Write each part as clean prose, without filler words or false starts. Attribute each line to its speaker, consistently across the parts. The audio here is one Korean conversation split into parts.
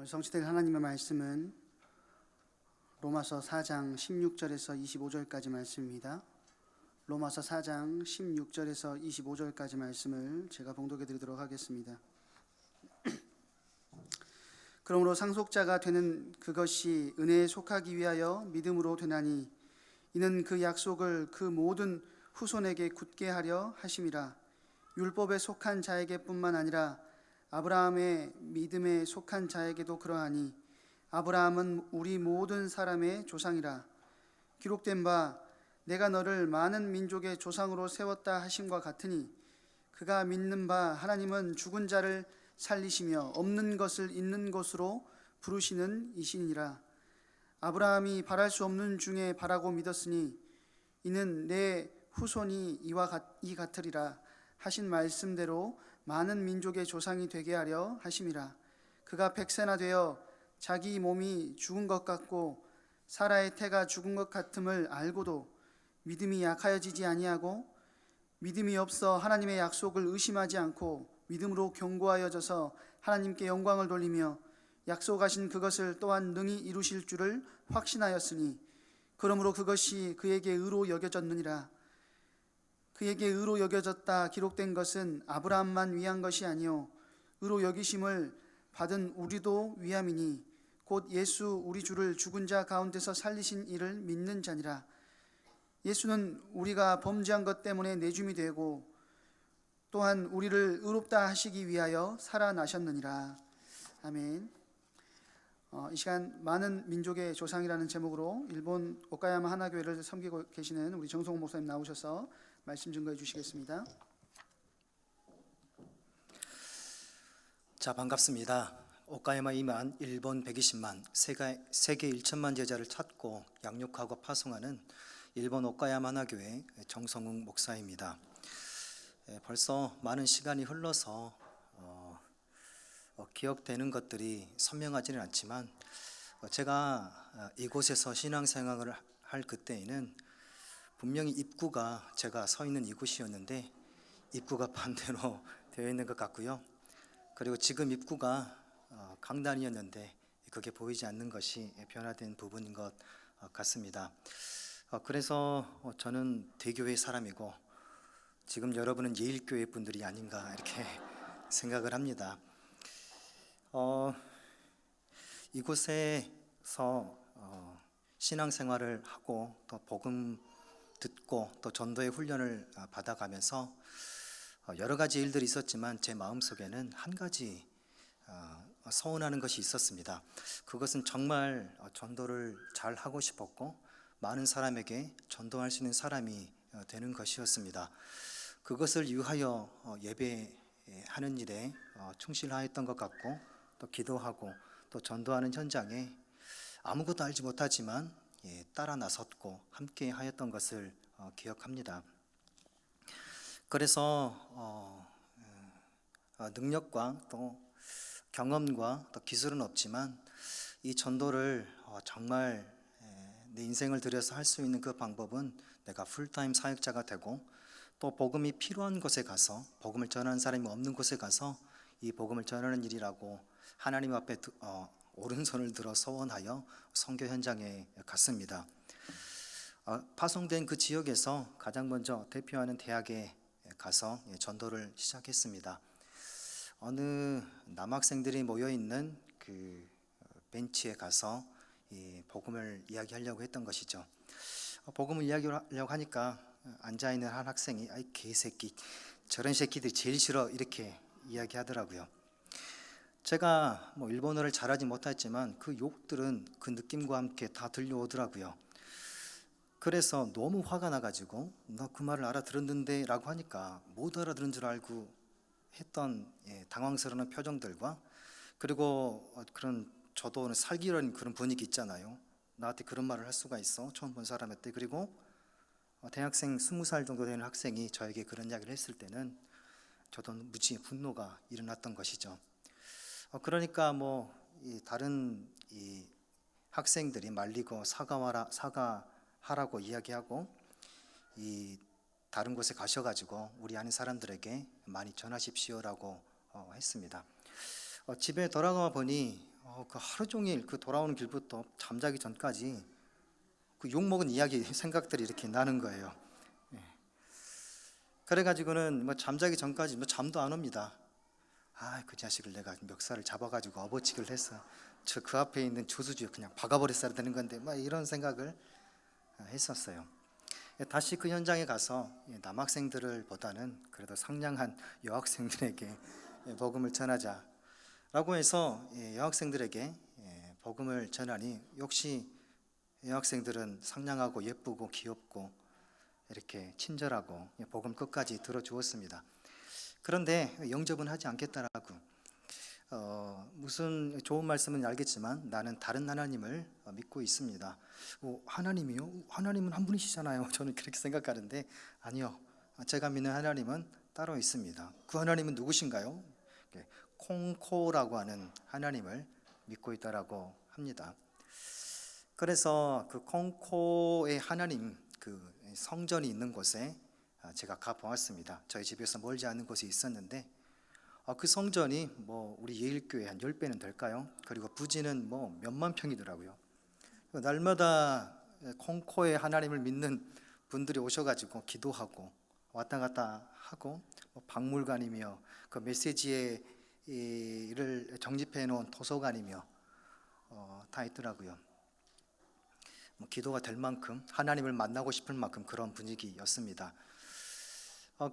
Speaker 1: 성취될 하나님의 말씀은 로마서 4장 16절에서 25절까지 말씀입니다. 로마서 4장 16절에서 25절까지 말씀을 제가 봉독해 드리도록 하겠습니다. 그러므로 상속자가 되는 그것이 은혜에 속하기 위하여 믿음으로 되나니 이는 그 약속을 그 모든 후손에게 굳게 하려 하심이라. 율법에 속한 자에게뿐만 아니라 아브라함의 믿음에 속한 자에게도 그러하니 아브라함은 우리 모든 사람의 조상이라. 기록된 바 내가 너를 많은 민족의 조상으로 세웠다 하심과 같으니 그가 믿는 바 하나님은 죽은 자를 살리시며 없는 것을 있는 것으로 부르시는 이시니라. 아브라함이 바랄 수 없는 중에 바라고 믿었으니 이는 내 후손이 이 같으리라 하신 말씀대로 많은 민족의 조상이 되게 하려 하심이라. 그가 100세나 되어 자기 몸이 죽은 것 같고 사라의 태가 죽은 것 같음을 알고도 믿음이 약하여지지 아니하고 믿음이 없어 하나님의 약속을 의심하지 않고 믿음으로 견고하여져서 하나님께 영광을 돌리며 약속하신 그것을 또한 능히 이루실 줄을 확신하였으니 그러므로 그것이 그에게 의로 여겨졌느니라. 그에게 의로 여겨졌다 기록된 것은 아브라함만 위한 것이 아니요 의로 여기심을 받은 우리도 위함이니 곧 예수 우리 주를 죽은 자 가운데서 살리신 이를 믿는 자니라. 예수는 우리가 범죄한 것 때문에 내줌이 되고 또한 우리를 의롭다 하시기 위하여 살아나셨느니라. 아멘. 이 시간 많은 민족의 조상이라는 제목으로 일본 오카야마 하나교회를 섬기고 계시는 우리 정성호 목사님 나오셔서 말씀 증거해 주시겠습니다.
Speaker 2: 자, 반갑습니다. 오카야마 이만 일본 120만 세계 1천만 제자를 찾고 양육하고 파송하는 일본 오카야마 하나교회 정성웅 목사입니다. 벌써 많은 시간이 흘러서 기억되는 것들이 선명하지는 않지만 제가 이곳에서 신앙생활을 할 그때에는 분명히 입구가 제가 서 있는 이곳이었는데 입구가 반대로 되어 있는 것 같고요. 그리고 지금 입구가 강단이었는데 그게 보이지 않는 것이 변화된 부분인 것 같습니다. 그래서 저는 대교회 사람이고 지금 여러분은 예일교회 분들이 아닌가 이렇게 생각을 합니다. 이곳에서 신앙생활을 하고 또 복음 듣고 또 전도의 훈련을 받아가면서 여러 가지 일들이 있었지만 제 마음속에는 한 가지 서운하는 것이 있었습니다. 그것은 정말 전도를 잘 하고 싶었고 많은 사람에게 전도할 수 있는 사람이 되는 것이었습니다. 그것을 위하여 예배하는 일에 충실하였던 것 같고 또 기도하고 또 전도하는 현장에 아무것도 알지 못하지만 따라 나섰고 함께 하였던 것을 기억합니다. 그래서 능력과 또 경험과 또 기술은 없지만 이 전도를 정말 내 인생을 들여서 할 수 있는 그 방법은 내가 풀타임 사역자가 되고 또 복음이 필요한 곳에 가서 복음을 전하는 사람이 없는 곳에 가서 이 복음을 전하는 일이라고 하나님 앞에 오른손을 들어 서원하여 선교 현장에 갔습니다. 파송된 그 지역에서 가장 먼저 대표하는 대학에 가서 전도를 시작했습니다. 어느 남학생들이 모여있는 그 벤치에 가서 이 복음을 이야기하려고 했던 것이죠. 복음을 이야기하려고 하니까 앉아있는 한 학생이 아이 개새끼 저런 새끼들이 제일 싫어 이렇게 이야기하더라고요. 제가 일본어를 잘하지 못했지만 그 욕들은 그 느낌과 함께 다 들려오더라고요. 그래서 너무 화가 나가지고 너 그 말을 알아들었는데 라고 하니까 못 알아들은 줄 알고 했던 당황스러운 표정들과 그리고 그런 저도 살기로는 그런 분위기 있잖아요. 나한테 그런 말을 할 수가 있어 처음 본 사람한테. 그리고 대학생 20살 정도 되는 학생이 저에게 그런 이야기를 했을 때는 저도 무지 분노가 일어났던 것이죠. 그러니까 다른 이 학생들이 말리고 사과하라고 이야기하고 이 다른 곳에 가셔가지고 우리 아는 사람들에게 많이 전하십시오라고 했습니다. 집에 돌아가 보니 그 하루 종일 그 돌아오는 길부터 잠자기 전까지 그 욕먹은 이야기 생각들이 이렇게 나는 거예요. 그래가지고는 뭐 잠자기 전까지 뭐 잠도 안 옵니다. 아, 그 자식을 내가 멱살을 잡아가지고 업어치기를 했어. 저 그 앞에 있는 조수주에 그냥 박아버렸어야 되는 건데 막 이런 생각을 했었어요. 다시 그 현장에 가서 남학생들을 보다는 그래도 상냥한 여학생들에게 복음을 전하자라고 해서 여학생들에게 복음을 전하니 역시 여학생들은 상냥하고 예쁘고 귀엽고 이렇게 친절하고 복음 끝까지 들어주었습니다. 그런데 영접은 하지 않겠다라고 무슨 좋은 말씀은 알겠지만 나는 다른 하나님을 믿고 있습니다. 하나님이요? 하나님은 한 분이시잖아요. 저는 그렇게 생각하는데 아니요. 제가 믿는 하나님은 따로 있습니다. 그 하나님은 누구신가요? 콩코라고 하는 하나님을 믿고 있다라고 합니다. 그래서 그 콩코의 하나님 그 성전이 있는 곳에 제가 가보았습니다. 저희 집에서 멀지 않은 곳에 있었는데 그 성전이 뭐 우리 예일교회 한 10배는 될까요? 그리고 부지는 뭐 몇만 평이더라고요. 날마다 콩코의 하나님을 믿는 분들이 오셔가지고 기도하고 왔다 갔다 하고 박물관이며 그 메시지를 정집해 놓은 도서관이며 다 있더라고요. 기도가 될 만큼 하나님을 만나고 싶을 만큼 그런 분위기였습니다.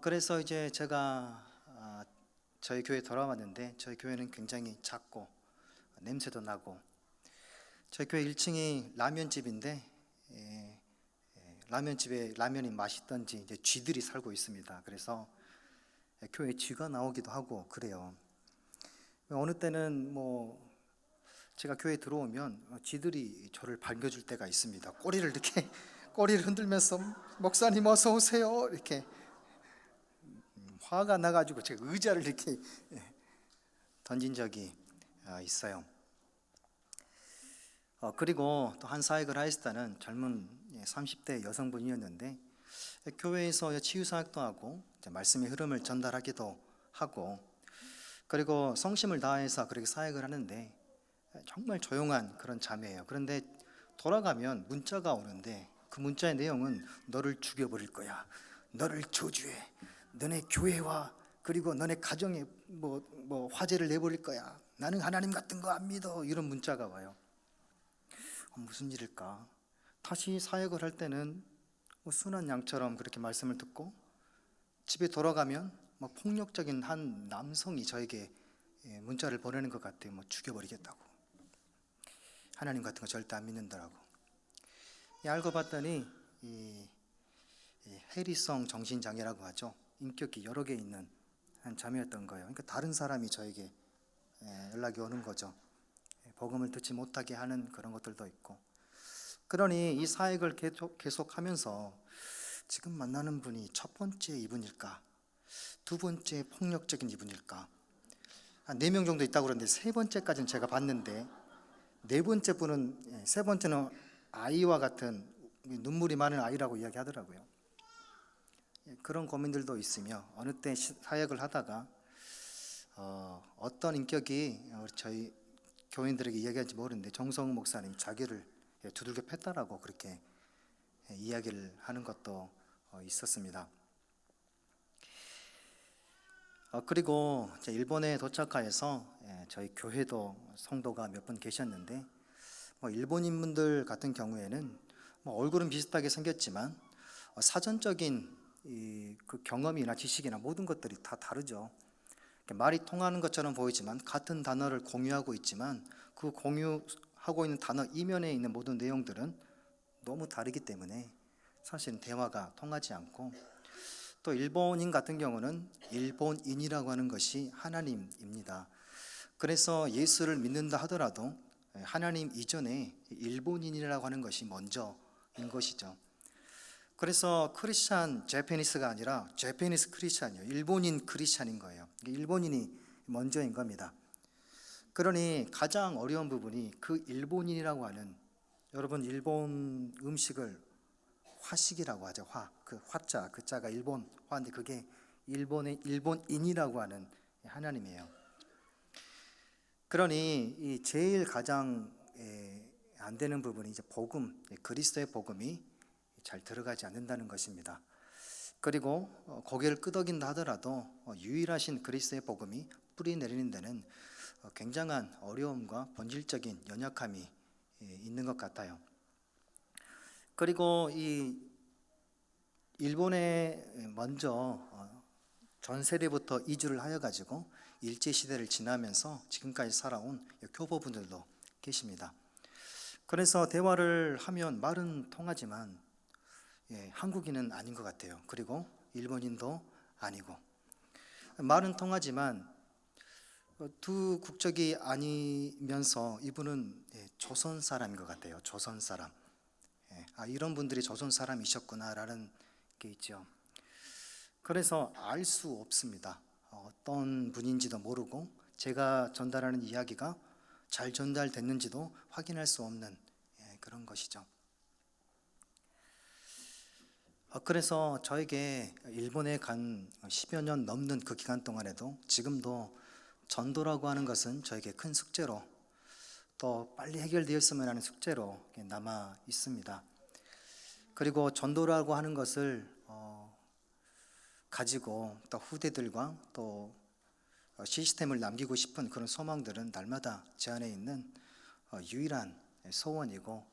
Speaker 2: 그래서 이제 제가 저희 교회에 돌아왔는데 저희 교회는 굉장히 작고 냄새도 나고 저희 교회 1층이 라면집인데 라면집에 라면이 맛있던지 이제 쥐들이 살고 있습니다. 그래서 교회에 쥐가 나오기도 하고 그래요. 어느 때는 뭐 제가 교회에 들어오면 쥐들이 저를 반겨줄 때가 있습니다. 꼬리를 이렇게 꼬리를 흔들면서 목사님 어서 오세요 이렇게 화가 나가지고 제가 의자를 이렇게 던진 적이 있어요. 그리고 또 한 사역을 하였을 때는 젊은 30대 여성분이었는데 교회에서 치유사역도 하고 말씀의 흐름을 전달하기도 하고 그리고 성심을 다해서 그렇게 사역을 하는데 정말 조용한 그런 자매예요. 그런데 돌아가면 문자가 오는데 그 문자의 내용은 너를 죽여버릴 거야, 너를 저주해, 너네 교회와 그리고 너네 가정에 뭐 화재를 내버릴 거야, 나는 하나님 같은 거 안 믿어, 이런 문자가 와요. 무슨 일일까? 다시 사역을 할 때는 순한 양처럼 그렇게 말씀을 듣고 집에 돌아가면 폭력적인 한 남성이 저에게 문자를 보내는 것 같아요. 죽여버리겠다고, 하나님 같은 거 절대 안 믿는다라고. 알고 봤더니 이 해리성 정신장애라고 하죠. 인격이 여러 개 있는 한 자매였던 거예요. 그러니까 다른 사람이 저에게 연락이 오는 거죠. 복음을 듣지 못하게 하는 그런 것들도 있고. 그러니 이 사역을 계속하면서 지금 만나는 분이 첫 번째 이분일까, 두 번째 폭력적인 이분일까, 한 4명 정도 있다고 그러는데 세 번째까지는 제가 봤는데 네 번째 분은, 세 번째는 아이와 같은 눈물이 많은 아이라고 이야기하더라고요. 그런 고민들도 있으며 어느 때 사역을 하다가 어떤 인격이 저희 교인들에게 이야기할지 모르는데 정성우 목사님이 자기를 두들겨 팼다라고 그렇게 이야기를 하는 것도 있었습니다. 그리고 일본에 도착하여서 저희 교회도 성도가 몇 분 계셨는데 일본인 분들 같은 경우에는 얼굴은 비슷하게 생겼지만 사전적인 그 경험이나 지식이나 모든 것들이 다 다르죠. 말이 통하는 것처럼 보이지만 같은 단어를 공유하고 있지만 그 공유하고 있는 단어 이면에 있는 모든 내용들은 너무 다르기 때문에 사실은 대화가 통하지 않고, 또 일본인 같은 경우는 일본인이라고 하는 것이 하나님입니다. 그래서 예수를 믿는다 하더라도 하나님 이전에 일본인이라고 하는 것이 먼저인 것이죠. 그래서 크리스찬 제페니스가 아니라 제페니스 크리스찬이요, 일본인 크리스찬인 거예요. 일본인이 먼저인 겁니다. 그러니 가장 어려운 부분이 그 일본인이라고 하는, 여러분 일본 음식을 화식이라고 하죠. 그 화자, 그 자가 일본 화인데 그게 일본의 일본인이라고 하는 하나님이에요. 그러니 이 제일 가장 안 되는 부분이 이제 복음, 그리스도의 복음이 잘 들어가지 않는다는 것입니다. 그리고 고개를 끄덕인다 하더라도 유일하신 그리스도의 복음이 뿌리 내리는 데는 굉장한 어려움과 본질적인 연약함이 있는 것 같아요. 그리고 이 일본에 먼저 전 세대부터 이주를 하여 가지고 일제 시대를 지나면서 지금까지 살아온 교포분들도 계십니다. 그래서 대화를 하면 말은 통하지만 한국인은 아닌 것 같아요. 그리고 일본인도 아니고 말은 통하지만 두 국적이 아니면서 이분은 조선 사람인 것 같아요. 조선 사람. 이런 분들이 조선 사람이셨구나라는 게 있죠. 그래서 알 수 없습니다. 어떤 분인지도 모르고 제가 전달하는 이야기가 잘 전달됐는지도 확인할 수 없는 그런 것이죠. 그래서 저에게 일본에 간 10여 년 넘는 그 기간 동안에도 지금도 전도라고 하는 것은 저에게 큰 숙제로 또 빨리 해결되었으면 하는 숙제로 남아 있습니다. 그리고 전도라고 하는 것을 가지고 또 후대들과 또 시스템을 남기고 싶은 그런 소망들은 날마다 제 안에 있는 유일한 소원이고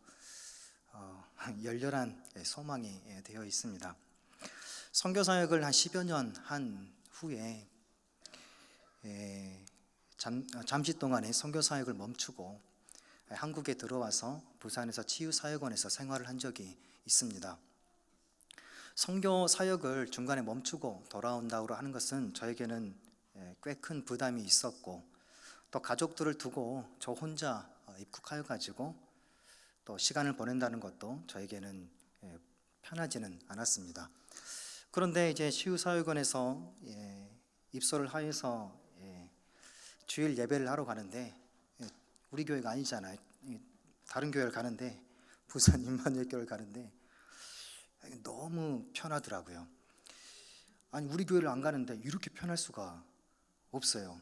Speaker 2: 열렬한 소망이 되어 있습니다. 선교 사역을 한 10여 년 한 후에 잠시 동안에 선교 사역을 멈추고 한국에 들어와서 부산에서 치유사역원에서 생활을 한 적이 있습니다. 선교 사역을 중간에 멈추고 돌아온다고 하는 것은 저에게는 꽤 큰 부담이 있었고 또 가족들을 두고 저 혼자 입국하여 가지고 또 시간을 보낸다는 것도 저에게는 편하지는 않았습니다. 그런데 이제 치유사역원에서 입소를 하여서 주일 예배를 하러 가는데 우리 교회가 아니잖아요. 다른 교회를 가는데 부산 임마누엘 교회를 가는데 너무 편하더라고요. 아니 우리 교회를 안 가는데 이렇게 편할 수가 없어요.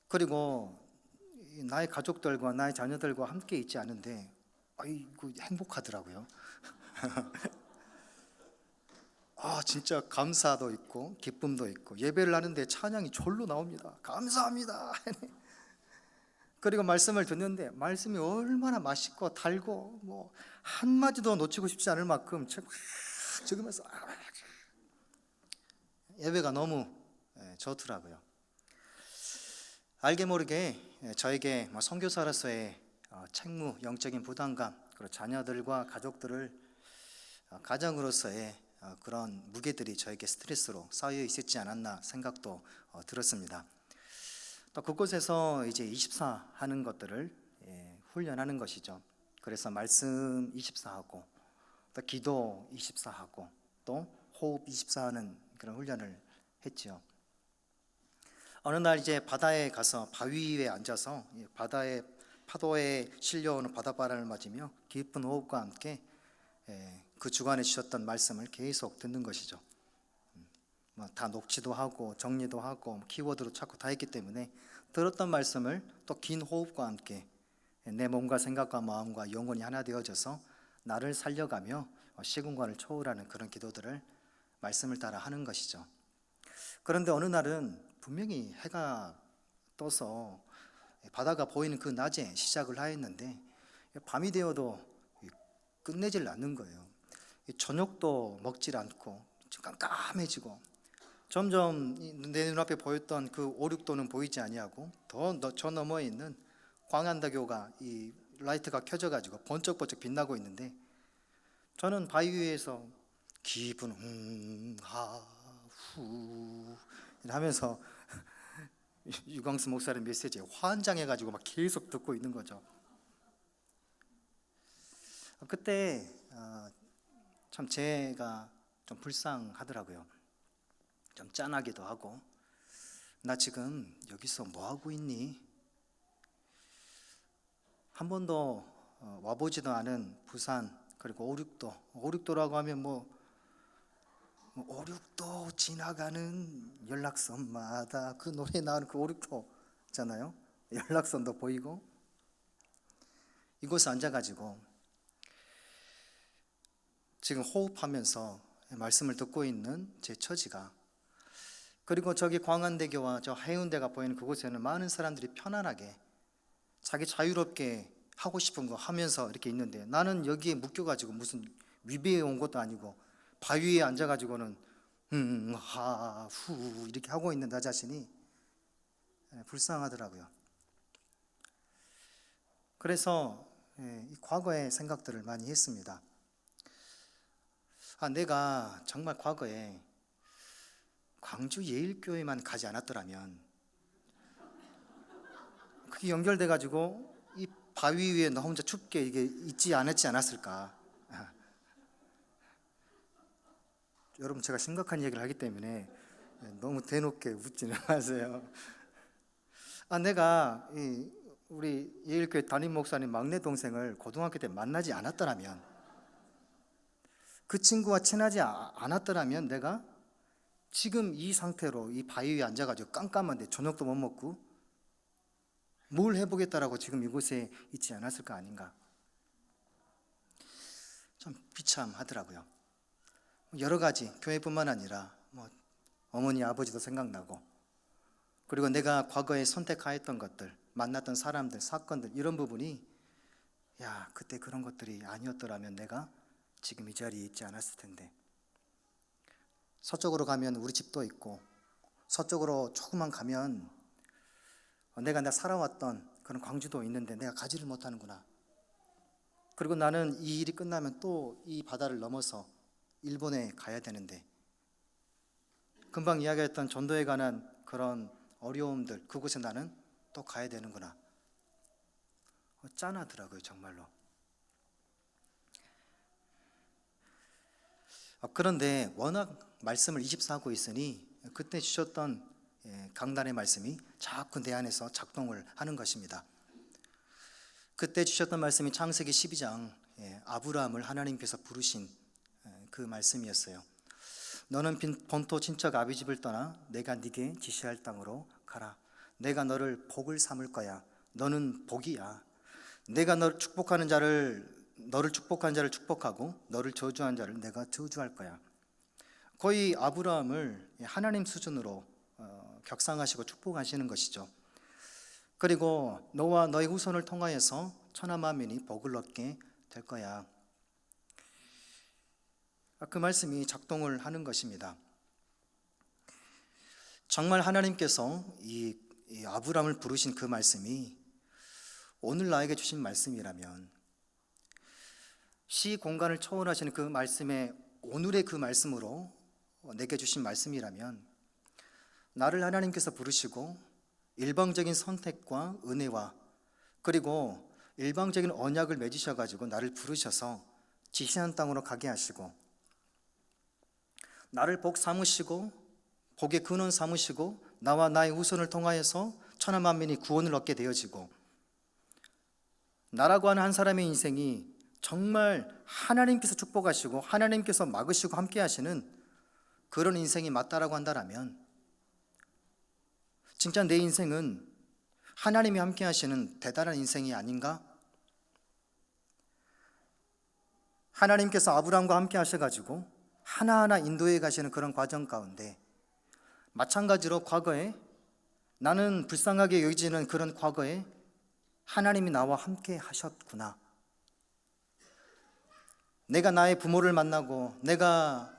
Speaker 2: 그리고 나의 가족들과 나의 자녀들과 함께 있지 않은데 아이고 행복하더라고요. 진짜 감사도 있고 기쁨도 있고 예배를 하는데 찬양이 절로 나옵니다. 감사합니다. 그리고 말씀을 듣는데 말씀이 얼마나 맛있고 달고 뭐 한마디도 놓치고 싶지 않을 만큼 적으면서 예배가 너무 좋더라고요. 알게 모르게 저에게 선교사로서의 책무, 영적인 부담감, 그리고 자녀들과 가족들을 가장으로서의 그런 무게들이 저에게 스트레스로 쌓여 있었지 않았나 생각도 들었습니다. 또 그곳에서 이제 24 하는 것들을 훈련하는 것이죠. 그래서 말씀 24하고 또 기도 24하고 또 호흡 24하는 그런 훈련을 했지요. 어느 날 이제 바다에 가서 바위 위에 앉아서 바다의 파도에 실려오는 바닷바람을 맞으며 깊은 호흡과 함께 그 주간에 주셨던 말씀을 계속 듣는 것이죠. 다 녹취도 하고 정리도 하고 키워드로 찾고 다 했기 때문에 들었던 말씀을 또 긴 호흡과 함께 내 몸과 생각과 마음과 영혼이 하나 되어져서 나를 살려가며 시공간을 초월하는 그런 기도들을 말씀을 따라 하는 것이죠. 그런데 어느 날은 분명히 해가 떠서 바다가 보이는 그 낮에 시작을 하였는데 밤이 되어도 끝내질 않는 거예요. 저녁도 먹질 않고 깜깜해지고 점점 내 눈앞에 보였던 그 5, 6도는 보이지 아니하고 더 저 너머에 있는 광안대교가 이 라이트가 켜져가지고 번쩍번쩍 빛나고 있는데 저는 바위 위에서 기분 하후 하면서 유광수 목사의 메시지에 환장해가지고 막 계속 듣고 있는 거죠. 그때 참 제가 좀 불쌍하더라고요. 좀 짠하기도 하고 나 지금 여기서 뭐 하고 있니? 한 번도 와보지도 않은 부산 그리고 5, 6도 5, 6도라고 하면 뭐 5, 6도 지나가는 연락선마다 그 노래에 나오는 그 5, 6도잖아요. 연락선도 보이고 이곳에 앉아가지고 지금 호흡하면서 말씀을 듣고 있는 제 처지가, 그리고 저기 광안대교와 저 해운대가 보이는 그곳에는 많은 사람들이 편안하게 자기 자유롭게 하고 싶은 거 하면서 이렇게 있는데, 나는 여기에 묶여가지고 무슨 위배에 온 것도 아니고 바위에 앉아가지고는 후 이렇게 하고 있는 나 자신이 불쌍하더라고요. 그래서 이 과거의 생각들을 많이 했습니다. 내가 정말 과거에 광주 예일교회만 가지 않았더라면, 그게 연결돼 가지고 이 바위 위에 나 혼자 춥게 이게 있지 않았을까. 여러분, 제가 심각한 얘기를 하기 때문에 너무 대놓게 웃지는 마세요. 내가 우리 예일교회 담임 목사님 막내 동생을 고등학교 때 만나지 않았더라면, 그 친구와 친하지 않았더라면 내가 지금 이 상태로 이 바위 위에 앉아가지고 깜깜한데 저녁도 못 먹고 뭘 해보겠다라고 지금 이곳에 있지 않았을 거 아닌가. 참 비참하더라고요. 여러 가지, 교회뿐만 아니라 어머니 아버지도 생각나고, 그리고 내가 과거에 선택하였던 것들, 만났던 사람들, 사건들, 이런 부분이 그때 그런 것들이 아니었더라면 내가 지금 이 자리에 있지 않았을 텐데. 서쪽으로 가면 우리 집도 있고, 서쪽으로 조금만 가면 내가 살아왔던 그런 광주도 있는데 내가 가지를 못하는구나. 그리고 나는 이 일이 끝나면 또 이 바다를 넘어서 일본에 가야 되는데, 금방 이야기했던 전도에 관한 그런 어려움들, 그곳에 나는 또 가야 되는구나. 짠하더라고요, 정말로. 그런데 워낙 말씀을 24하고 있으니 그때 주셨던 강단의 말씀이 자꾸 내 안에서 작동을 하는 것입니다. 그때 주셨던 말씀이 창세기 12장 아브라함을 하나님께서 부르신 그 말씀이었어요. 너는 본토 친척 아비 집을 떠나 내가 네게 지시할 땅으로 가라. 내가 너를 복을 삼을 거야. 너는 복이야. 내가 너를 축복한 자를 축복하고 너를 저주한 자를 내가 저주할 거야. 거의 아브라함을 하나님 수준으로 격상하시고 축복하시는 것이죠. 그리고 너와 너의 후손을 통하여서 천하 만민이 복을 얻게 될 거야. 그 말씀이 작동을 하는 것입니다. 정말 하나님께서 이 아브라함을 부르신 그 말씀이 오늘 나에게 주신 말씀이라면, 시 공간을 초월하시는 그 말씀에 오늘의 그 말씀으로 내게 주신 말씀이라면, 나를 하나님께서 부르시고 일방적인 선택과 은혜와 그리고 일방적인 언약을 맺으셔가지고 나를 부르셔서 지시한 땅으로 가게 하시고, 나를 복 삼으시고 복의 근원 삼으시고 나와 나의 후손을 통하여서 천하 만민이 구원을 얻게 되어지고, 나라고 하는 한 사람의 인생이 정말 하나님께서 축복하시고 하나님께서 막으시고 함께 하시는 그런 인생이 맞다라고 한다면, 진짜 내 인생은 하나님이 함께 하시는 대단한 인생이 아닌가? 하나님께서 아브라함과 함께 하셔가지고 하나하나 인도해 가시는 그런 과정 가운데, 마찬가지로 과거에 나는 불쌍하게 여기지는 그런 과거에 하나님이 나와 함께 하셨구나. 내가 나의 부모를 만나고, 내가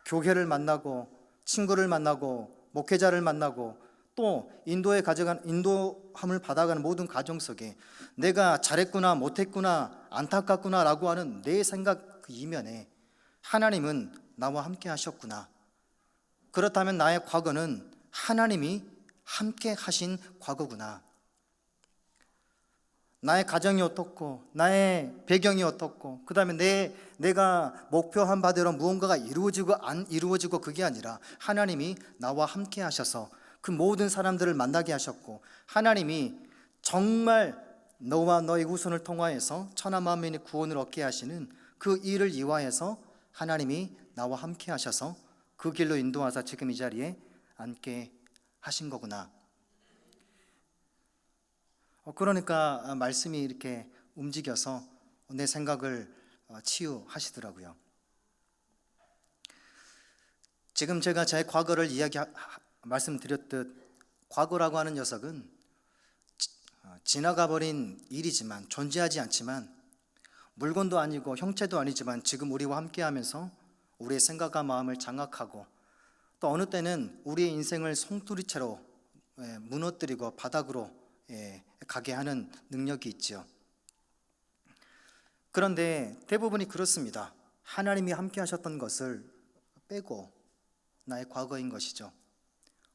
Speaker 2: 교회를 만나고, 친구를 만나고, 목회자를 만나고, 또 인도함을 받아가는 모든 과정 속에 내가 잘했구나, 못했구나, 안타깝구나 라고 하는 내 생각 그 이면에 하나님은 나와 함께 하셨구나. 그렇다면 나의 과거는 하나님이 함께 하신 과거구나. 나의 가정이 어떻고, 나의 배경이 어떻고, 그 다음에 내가 목표한 바대로 무언가가 이루어지고 안 이루어지고 그게 아니라 하나님이 나와 함께 하셔서 그 모든 사람들을 만나게 하셨고, 하나님이 정말 너와 너의 후손을 통하여서 천하 만민의 구원을 얻게 하시는 그 일을 이화해서 하나님이 나와 함께 하셔서 그 길로 인도하사 지금 이 자리에 앉게 하신 거구나. 그러니까 말씀이 이렇게 움직여서 내 생각을 치유하시더라고요. 지금 제가 제 과거를 말씀드렸듯 과거라고 하는 녀석은 지나가 버린 일이지만, 존재하지 않지만, 물건도 아니고 형체도 아니지만 지금 우리와 함께하면서 우리의 생각과 마음을 장악하고, 또 어느 때는 우리의 인생을 송두리째로 무너뜨리고 바닥으로 가게 하는 능력이 있죠. 그런데 대부분이 그렇습니다. 하나님이 함께 하셨던 것을 빼고 나의 과거인 것이죠.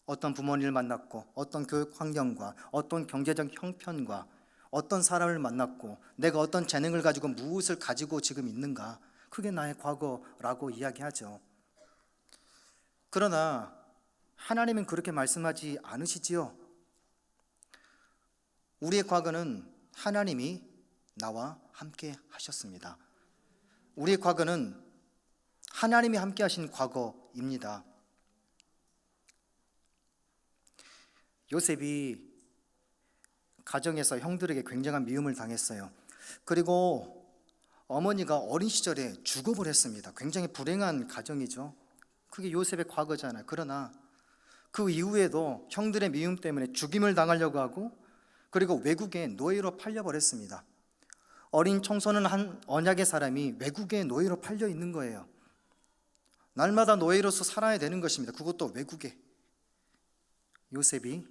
Speaker 2: 어떤 부모님을 만났고, 어떤 교육 환경과, 어떤 경제적 형편과, 어떤 사람을 만났고, 내가 어떤 재능을 가지고 무엇을 가지고 지금 있는가, 그게 나의 과거라고 이야기하죠. 그러나 하나님은 그렇게 말씀하지 않으시지요. 우리의 과거는 하나님이 나와 함께 하셨습니다. 우리의 과거는 하나님이 함께 하신 과거입니다. 요셉이 가정에서 형들에게 굉장한 미움을 당했어요. 그리고 어머니가 어린 시절에 죽어버렸습니다. 굉장히 불행한 가정이죠. 그게 요셉의 과거잖아요. 그러나 그 이후에도 형들의 미움 때문에 죽임을 당하려고 하고, 그리고 외국에 노예로 팔려버렸습니다. 어린 청소년 한 언약의 사람이 외국에 노예로 팔려 있는 거예요. 날마다 노예로서 살아야 되는 것입니다. 그것도 외국에. 요셉이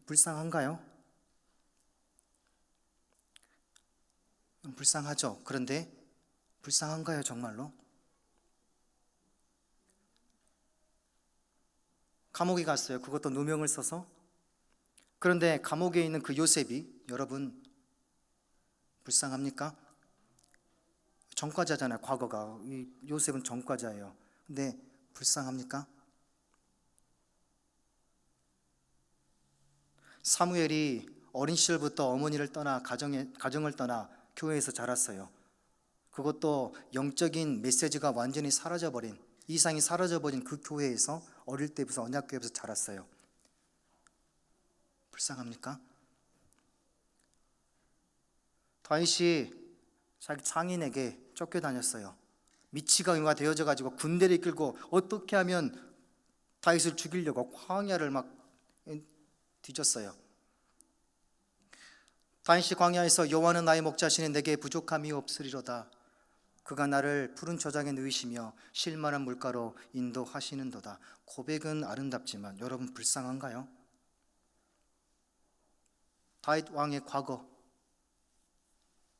Speaker 2: 불쌍한가요? 불쌍하죠. 그런데 불쌍한가요, 정말로? 감옥에 갔어요. 그것도 누명을 써서. 그런데 감옥에 있는 그 요셉이, 여러분 불쌍합니까? 전과자잖아요. 과거가. 이 요셉은 전과자예요. 근데 불쌍합니까? 사무엘이 어린 시절부터 어머니를 떠나 가정을 떠나 교회에서 자랐어요. 그것도 영적인 메시지가 완전히 사라져버린, 이상이 사라져버린 그 교회에서 어릴 때부터 언약교회에서 자랐어요. 불쌍합니까? 다윗이 자기 상인에게 쫓겨다녔어요. 미치광이가 되어져 가지고 군대를 이끌고 어떻게 하면 다윗을 죽이려고 광야를 막 뒤졌어요. 다윗이 광야에서 여호와는 나의 목자시니 내게 부족함이 없으리로다. 그가 나를 푸른 초장에 누이시며 쉴만한 물가로 인도하시는도다. 고백은 아름답지만 여러분 불쌍한가요? 다윗 왕의 과거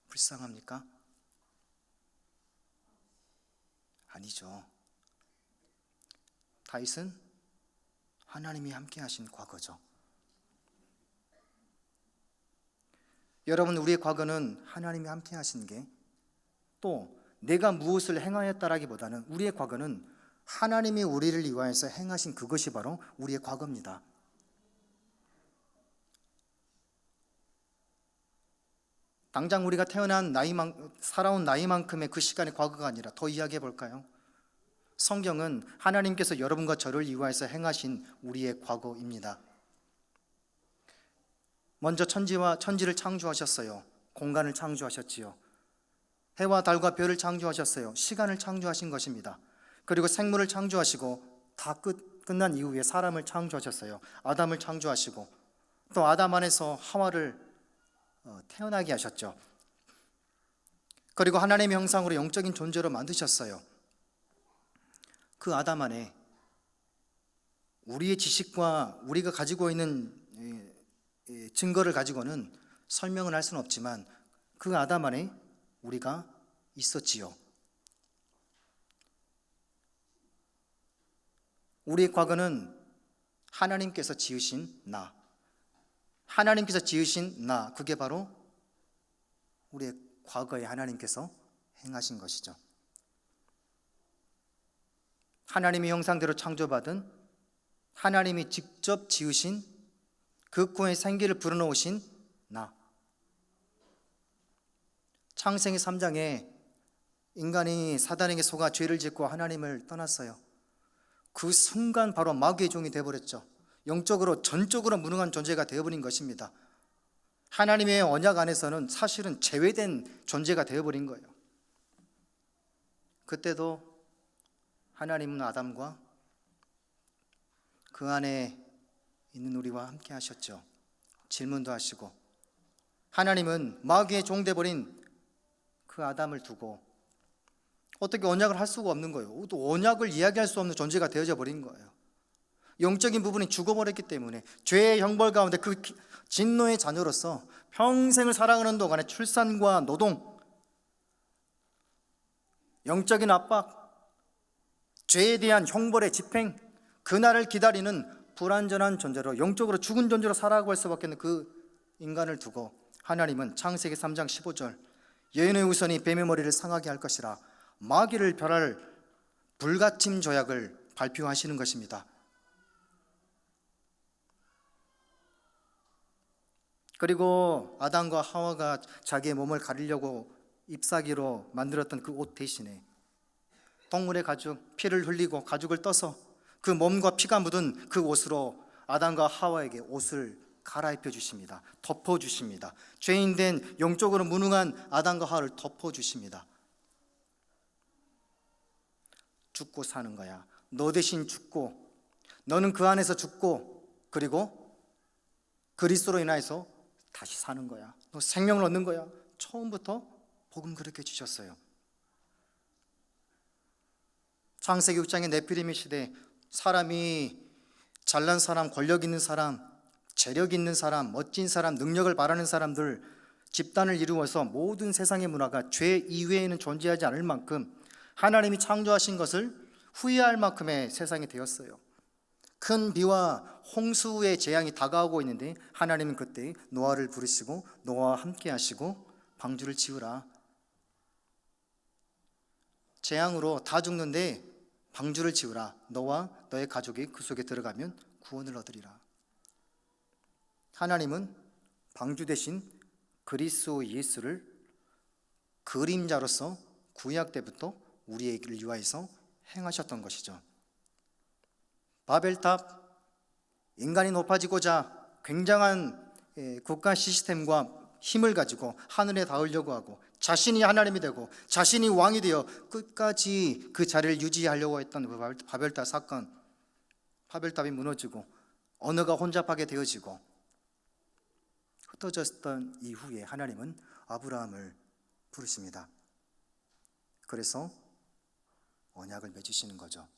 Speaker 2: 불쌍합니까? 아니죠. 다윗은 하나님이 함께 하신 과거죠. 여러분, 우리의 과거는 하나님이 함께 하신 게, 또 내가 무엇을 행하였다라기보다는 우리의 과거는 하나님이 우리를 위하여서 행하신 그것이 바로 우리의 과거입니다. 당장 우리가 살아온 나이만큼의 그 시간의 과거가 아니라 더 이야기해 볼까요? 성경은 하나님께서 여러분과 저를 위하여서 행하신 우리의 과거입니다. 먼저 천지를 창조하셨어요. 공간을 창조하셨지요. 해와 달과 별을 창조하셨어요. 시간을 창조하신 것입니다. 그리고 생물을 창조하시고 다 끝난 이후에 사람을 창조하셨어요. 아담을 창조하시고 또 아담 안에서 하와를 태어나게 하셨죠. 그리고 하나님의 형상으로 영적인 존재로 만드셨어요. 그 아담 안에 우리의 지식과 우리가 가지고 있는 증거를 가지고는 설명을 할 수는 없지만 그 아담 안에 우리가 있었지요. 우리의 과거는 하나님께서 지으신 나, 그게 바로 우리의 과거에 하나님께서 행하신 것이죠. 하나님의 형상대로 창조받은, 하나님이 직접 지으신, 그 코에 생기를 불어넣으신 나. 창세기 3장에 인간이 사단에게 속아 죄를 짓고 하나님을 떠났어요. 그 순간 바로 마귀의 종이 되어버렸죠. 영적으로 전적으로 무능한 존재가 되어버린 것입니다. 하나님의 언약 안에서는 사실은 제외된 존재가 되어버린 거예요. 그때도 하나님은 아담과 그 안에 있는 우리와 함께 하셨죠. 질문도 하시고, 하나님은 마귀의 종돼버린 그 아담을 두고 어떻게 언약을 할 수가 없는 거예요. 또 언약을 이야기할 수 없는 존재가 되어져 버린 거예요. 영적인 부분이 죽어버렸기 때문에 죄의 형벌 가운데 그 진노의 자녀로서 평생을 살아가는 동안에 출산과 노동, 영적인 압박, 죄에 대한 형벌의 집행, 그날을 기다리는 불완전한 존재로, 영적으로 죽은 존재로 살아가고 할 수밖에 없는 그 인간을 두고 하나님은 창세기 3장 15절 여인의 우선이 뱀의 머리를 상하게 할 것이라 마귀를 멸할 불가침 조약을 발표하시는 것입니다. 그리고 아담과 하와가 자기의 몸을 가리려고 잎사귀로 만들었던 그 옷 대신에 동물의 가죽, 피를 흘리고 가죽을 떠서 그 몸과 피가 묻은 그 옷으로 아담과 하와에게 옷을 갈아입혀 주십니다. 덮어 주십니다. 죄인된 영적으로 무능한 아담과 하와를 덮어 주십니다. 죽고 사는 거야. 너 대신 죽고, 너는 그 안에서 죽고, 그리고 그리스도로 인하여서 다시 사는 거야. 너 생명을 얻는 거야. 처음부터 복음 그렇게 주셨어요. 창세기 6장의 네피림의 시대, 사람이 잘난 사람, 권력 있는 사람, 재력 있는 사람, 멋진 사람, 능력을 바라는 사람들 집단을 이루어서 모든 세상의 문화가 죄 이외에는 존재하지 않을 만큼 하나님이 창조하신 것을 후회할 만큼의 세상이 되었어요. 큰 비와 홍수의 재앙이 다가오고 있는데 하나님은 그때 노아를 부르시고 노아와 함께 하시고 방주를 지으라. 재앙으로 다 죽는데 방주를 지으라. 너와 너의 가족이 그 속에 들어가면 구원을 얻으리라. 하나님은 방주 대신 그리스도 예수를 그림자로서 구약 때부터 우리를 위하여서 행하셨던 것이죠. 바벨탑, 인간이 높아지고자 굉장한 국가 시스템과 힘을 가지고 하늘에 닿으려고 하고 자신이 하나님이 되고 자신이 왕이 되어 끝까지 그 자리를 유지하려고 했던 그 바벨탑 사건, 바벨탑이 무너지고 언어가 혼잡하게 되어지고 흩어졌던 이후에 하나님은 아브라함을 부르십니다. 그래서 언약을 맺으시는 거죠.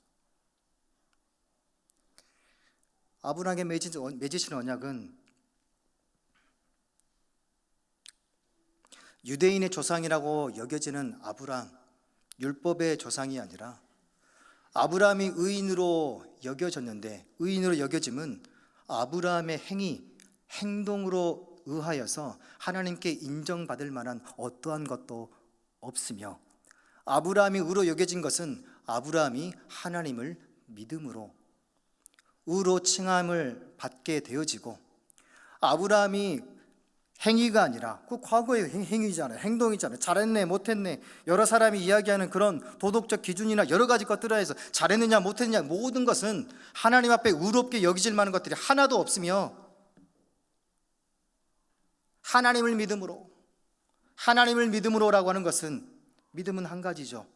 Speaker 2: 아브라함에게 맺으신 언약은 유대인의 조상이라고 여겨지는 아브라함, 율법의 조상이 아니라 아브라함이 의인으로 여겨졌는데, 의인으로 여겨짐은 아브라함의 행동으로 의하여서 하나님께 인정받을 만한 어떠한 것도 없으며, 아브라함이 의로 여겨진 것은 아브라함이 하나님을 믿음으로 의로 칭함을 받게 되어지고, 아브라함이 행위가 아니라 그 과거의 행위잖아요. 행동이잖아요. 잘했네 못했네, 여러 사람이 이야기하는 그런 도덕적 기준이나 여러 가지 것들에 해서 잘했느냐 못했느냐, 모든 것은 하나님 앞에 의롭게 여기질 만한 것들이 하나도 없으며, 하나님을 믿음으로라고 하는 것은, 믿음은 한 가지죠.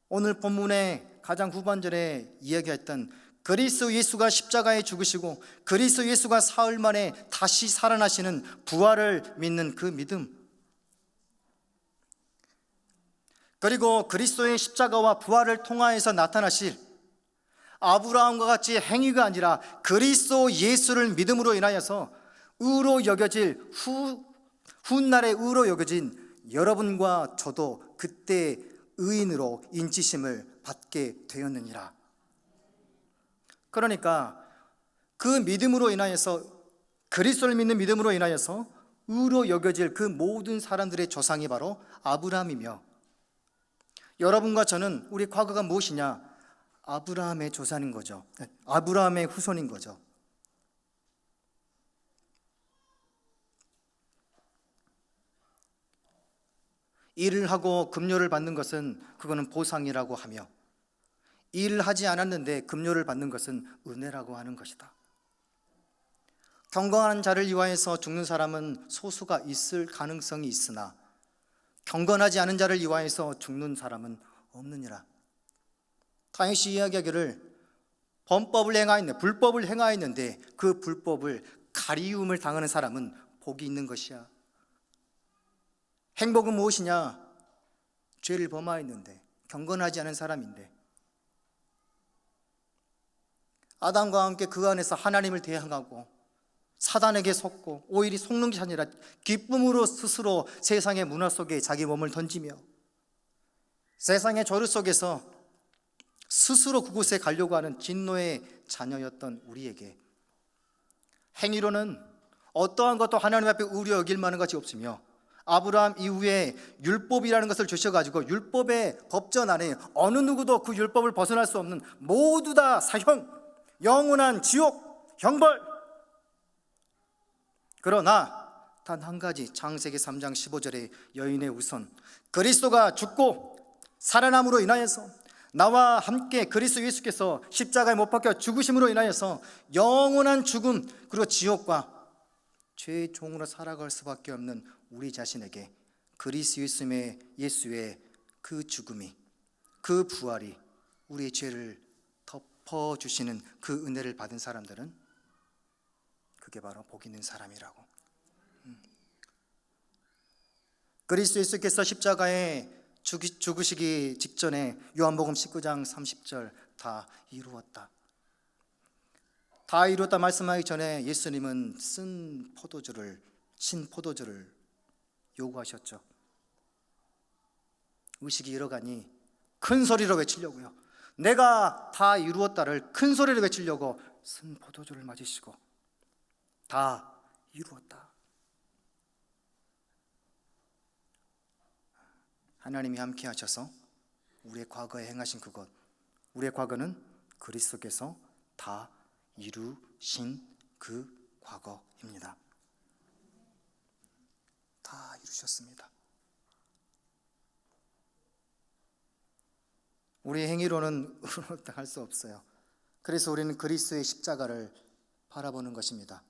Speaker 2: 오늘 본문의 가장 후반절에 이야기했던 그리스도 예수가 십자가에 죽으시고 그리스도 예수가 사흘 만에 다시 살아나시는 부활을 믿는 그 믿음, 그리고 그리스도의 십자가와 부활을 통하여서 나타나실 아브라함과 같이 행위가 아니라 그리스도 예수를 믿음으로 인하여서 의로 여겨질 훗날에 의로 여겨진 여러분과 저도 그때 의인으로 인치심을 받게 되었느니라. 그러니까 그 믿음으로 인하여서, 그리스도를 믿는 믿음으로 인하여서 의로 여겨질 그 모든 사람들의 조상이 바로 아브라함이며, 여러분과 저는 우리 과거가 무엇이냐? 아브라함의 조상인 거죠. 아브라함의 후손인 거죠. 일을 하고 급료를 받는 것은 그거는 보상이라고 하며, 일을 하지 않았는데 급료를 받는 것은 은혜라고 하는 것이다. 경건한 자를 위하여서 죽는 사람은 소수가 있을 가능성이 있으나 경건하지 않은 자를 위하여서 죽는 사람은 없느니라. 다윗이 이야기하기를 범법을 행하였는데, 불법을 행하였는데 그 불법을 가리움을 당하는 사람은 복이 있는 것이야. 행복은 무엇이냐? 죄를 범하였는데, 경건하지 않은 사람인데, 아담과 함께 그 안에서 하나님을 대항하고 사단에게 속고, 오히려 속는 것이 아니라 기쁨으로 스스로 세상의 문화 속에 자기 몸을 던지며 세상의 조류 속에서 스스로 그곳에 가려고 하는 진노의 자녀였던 우리에게 행위로는 어떠한 것도 하나님 앞에 우려 여길 만한 것이 없으며, 아브라함 이후에 율법이라는 것을 주셔가지고 율법의 법전 안에 어느 누구도 그 율법을 벗어날 수 없는, 모두 다 사형, 영원한 지옥, 형벌. 그러나 단 한 가지, 창세기 3장 15절의 여인의 우선, 그리스도가 죽고 살아남으로 인하여서 나와 함께 그리스도 예수께서 십자가에 못 박혀 죽으심으로 인하여서 영원한 죽음, 그리고 지옥과 죄의 종으로 살아갈 수밖에 없는 우리 자신에게 그리스도 예수의 그 죽음이, 그 부활이 우리의 죄를 덮어주시는 그 은혜를 받은 사람들은 그게 바로 복 있는 사람이라고. 그리스도 예수께서 십자가에 죽으시기 직전에 요한복음 19장 30절 다 이루었다, 다 이루었다 말씀하기 전에 예수님은 신 포도주를 요구하셨죠. 의식이 잃어가니 큰 소리로 외치려고요. 내가 다 이루었다를 큰 소리로 외치려고 쓴 포도주를 맞으시고 다 이루었다. 하나님이 함께 하셔서 우리의 과거에 행하신 그것, 우리의 과거는 그리스도께서 다 이루신 그 과거입니다. 다 이루셨습니다. 우리의 행위로는 의롭다 할 수 없어요. 그래서 우리는 그리스도의 십자가를 바라보는 것입니다.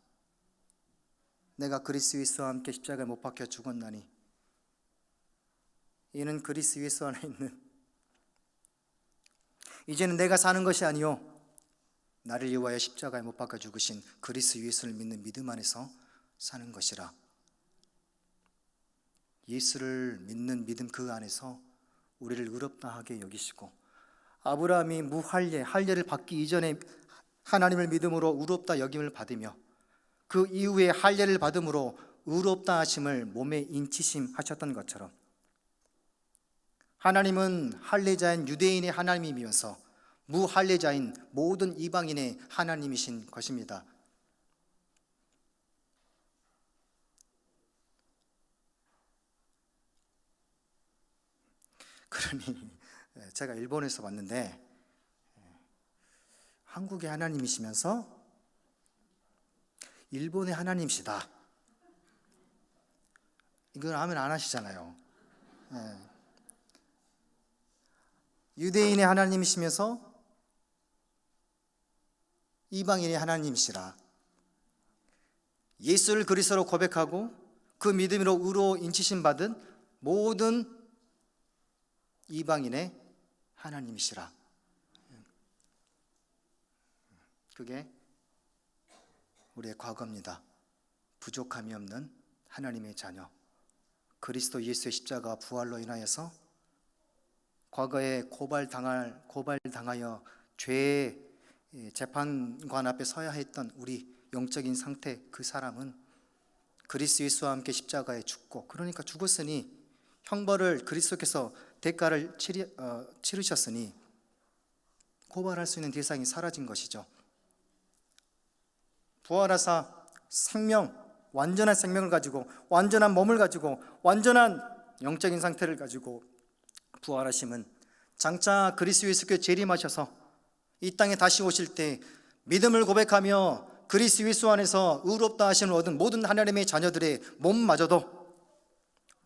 Speaker 2: 내가 그리스도 예수와 함께 십자가에 못 박혀 죽었나니 이는 그리스도 예수 안에 있는, 이제는 내가 사는 것이 아니요 나를 위하여 십자가에 못 박혀 죽으신 그리스도 예수를 믿는 믿음 안에서 사는 것이라. 예수를 믿는 믿음 그 안에서 우리를 의롭다 하게 여기시고, 아브라함이 할례를 받기 이전에 하나님을 믿음으로 의롭다 여김을 받으며 그 이후에 할례를 받음으로 의롭다 하심을 몸에 인치심 하셨던 것처럼, 하나님은 할례자인 유대인의 하나님이면서 무할례자인 모든 이방인의 하나님이신 것입니다. 그러니 제가 일본에서 봤는데, 한국의 하나님이시면서 일본의 하나님이시다, 이건 아멘 안 하시잖아요. 유대인의 하나님이시면서 이방인의 하나님이시라. 예수를 그리스도로 고백하고 그 믿음으로 의로 인치심 받은 모든 이방인의 하나님이시라. 그게 우리의 과거입니다. 부족함이 없는 하나님의 자녀, 그리스도 예수의 십자가 부활로 인하여서 과거에 고발당하여 죄의 재판관 앞에 서야 했던 우리 영적인 상태, 그 사람은 그리스도 예수와 함께 십자가에 죽고, 그러니까 죽었으니 형벌을 그리스도께서 대가를 치르셨으니 고발할 수 있는 대상이 사라진 것이죠. 부활하사 생명, 완전한 생명을 가지고, 완전한 몸을 가지고, 완전한 영적인 상태를 가지고 부활하심은 장차 그리스도 예수께 재림하셔서 이 땅에 다시 오실 때 믿음을 고백하며 그리스도 예수 안에서 의롭다 하심을 얻은 모든 하나님의 자녀들의 몸마저도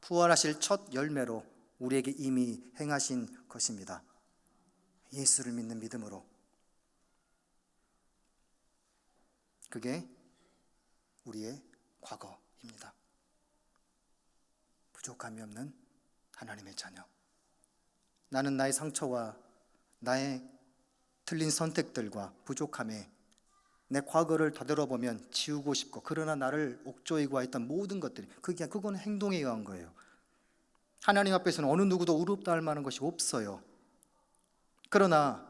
Speaker 2: 부활하실 첫 열매로 우리에게 이미 행하신 것입니다. 예수를 믿는 믿음으로. 그게 우리의 과거입니다. 부족함이 없는 하나님의 자녀. 나는 나의 상처와 나의 틀린 선택들과 부족함에 내 과거를 되돌아보면 지우고 싶고, 그러나 나를 옥조에 구하였던 모든 것들이 그건 행동에 의한 거예요. 하나님 앞에서는 어느 누구도 의롭다 할 만한 것이 없어요. 그러나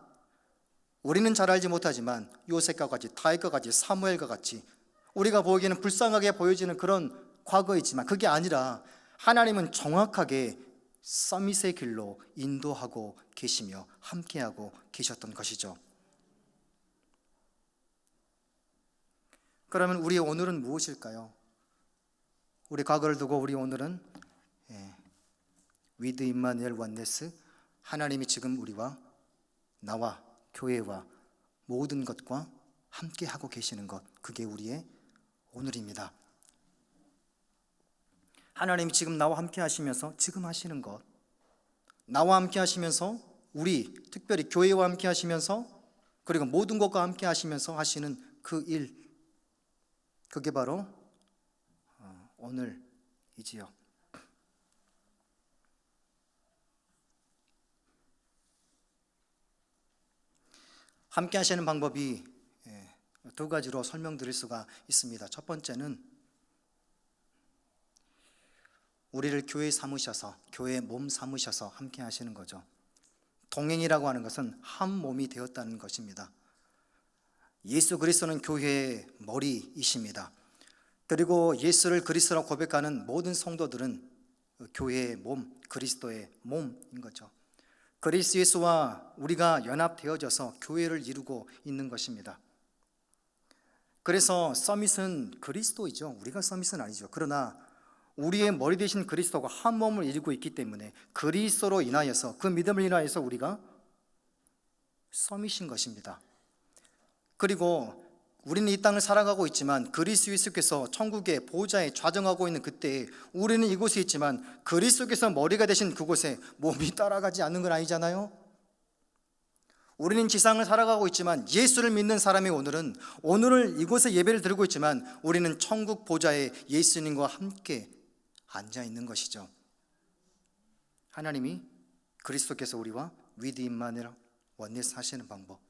Speaker 2: 우리는 잘 알지 못하지만 요셉과 같이, 다윗과 같이, 사무엘과 같이 우리가 보기에는 불쌍하게 보여지는 그런 과거이지만 그게 아니라 하나님은 정확하게 서밋의 길로 인도하고 계시며 함께하고 계셨던 것이죠. 그러면 우리의 오늘은 무엇일까요? 우리 과거를 두고 우리 오늘은 위드 임마누엘 원네스, 하나님이 지금 우리와 나와 교회와 모든 것과 함께하고 계시는 것, 그게 우리의 오늘입니다. 하나님이 지금 나와 함께 하시면서 지금 하시는 것, 나와 함께 하시면서, 우리 특별히 교회와 함께 하시면서, 그리고 모든 것과 함께 하시면서 하시는 그 일, 그게 바로 오늘이지요. 함께 하시는 방법이 두 가지로 설명드릴 수가 있습니다. 첫 번째는 우리를 교회 삼으셔서, 교회 몸 삼으셔서 함께 하시는 거죠. 동행이라고 하는 것은 한 몸이 되었다는 것입니다. 예수 그리스도는 교회의 머리이십니다. 그리고 예수를 그리스도라고 고백하는 모든 성도들은 교회의 몸, 그리스도의 몸인 거죠. 그리스도 예수와 우리가 연합되어져서 교회를 이루고 있는 것입니다. 그래서 서밋은 그리스도이죠. 우리가 서밋은 아니죠. 그러나 우리의 머리 되신 그리스도가 한 몸을 이루고 있기 때문에 그리스도로 인하여서, 그 믿음을 인하여서 우리가 서밋인 것입니다. 그리고 우리는 이 땅을 살아가고 있지만 그리스도 예수께서 천국의 보좌에 좌정하고 있는 그때에 우리는 이곳에 있지만 그리스도께서 머리가 되신 그곳에 몸이 따라가지 않는 건 아니잖아요. 우리는 지상을 살아가고 있지만 예수를 믿는 사람이 오늘을 이곳에 예배를 드리고 있지만 우리는 천국 보좌에 예수님과 함께 앉아 있는 것이죠. 하나님이, 그리스도께서 우리와 위드 임마누엘 원네스 하시는 방법,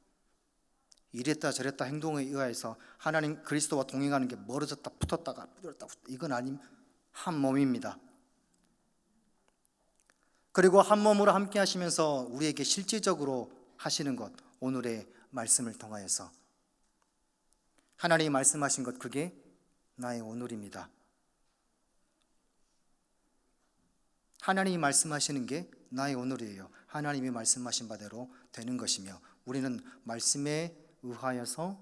Speaker 2: 이랬다 저랬다 행동에 의해서 하나님 그리스도와 동행하는 게 멀어졌다 붙었다가 붙었다, 이건 아님, 한 몸입니다. 그리고 한 몸으로 함께 하시면서 우리에게 실질적으로 하시는 것, 오늘의 말씀을 통하여서 하나님이 말씀하신 것, 그게 나의 오늘입니다. 하나님이 말씀하시는 게 나의 오늘이에요. 하나님이 말씀하신 바대로 되는 것이며 우리는 말씀에 의하여서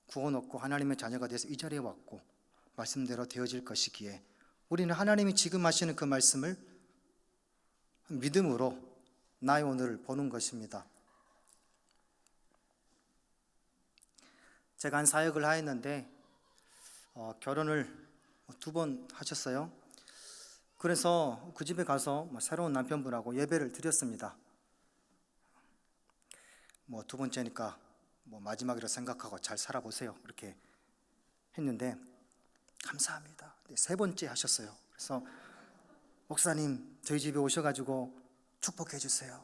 Speaker 2: 구원 얻고 하나님의 자녀가 돼서 이 자리에 왔고 말씀대로 되어질 것이기에 우리는 하나님이 지금 하시는 그 말씀을 믿음으로 나의 오늘을 보는 것입니다. 제가 한 사역을 하였는데 결혼을 2번 하셨어요. 그래서 그 집에 가서 새로운 남편분하고 예배를 드렸습니다. 두 번째니까 마지막이라 생각하고 잘 살아보세요, 이렇게 했는데 감사합니다. 네, 3번째 하셨어요. 그래서 목사님 저희 집에 오셔가지고 축복해 주세요.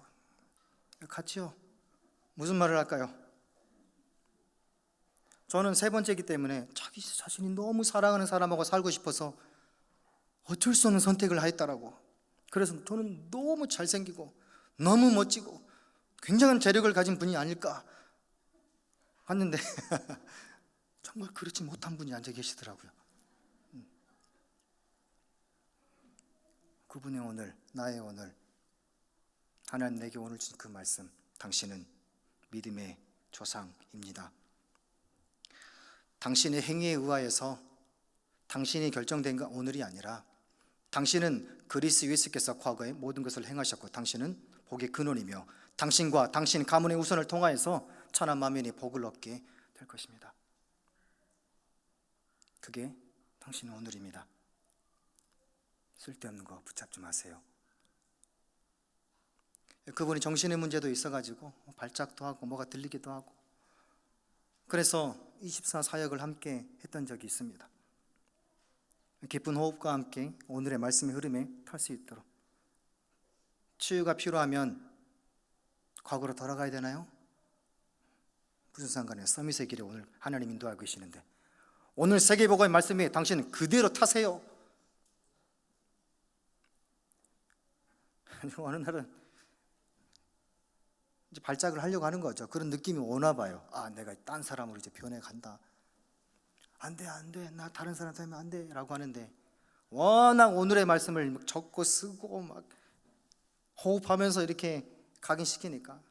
Speaker 2: 같이요. 무슨 말을 할까요? 저는 3번째이기 때문에 자기 자신이 너무 사랑하는 사람하고 살고 싶어서 어쩔 수 없는 선택을 하였다라고. 그래서 저는 너무 잘생기고 너무 멋지고 굉장한 재력을 가진 분이 아닐까 했는데 정말 그렇지 못한 분이 앉아 계시더라고요. 그분의 오늘, 나의 오늘, 하나님 내게 오늘 주신 그 말씀, 당신은 믿음의 조상입니다. 당신의 행위에 의하여서 당신이 결정된 건 오늘이 아니라 당신은 그리스도 예수께서 과거에 모든 것을 행하셨고 당신은 복의 근원이며 당신과 당신 가문의 후손을 통하여서 천한 만민이 복을 얻게 될 것입니다. 그게 당신의 오늘입니다. 쓸데없는 거 붙잡지 마세요. 그분이 정신의 문제도 있어가지고 발작도 하고 뭐가 들리기도 하고 그래서 24 사역을 함께 했던 적이 있습니다. 깊은 호흡과 함께 오늘의 말씀의 흐름에 탈 수 있도록. 치유가 필요하면 과거로 돌아가야 되나요? 무슨 상관이에요? 서밋의 길에 오늘 하나님 인도하고 계시는데, 오늘 세계복음의 말씀에 당신은 그대로 타세요. 어느 날은 이제 발작을 하려고 하는 거죠. 그런 느낌이 오나 봐요. 아, 내가 딴 사람으로 이제 변해 간다. 안 돼, 안 돼. 나 다른 사람 되면 안 돼. 라고 하는데, 워낙 오늘의 말씀을 막 적고 쓰고 막 호흡하면서 이렇게 각인시키니까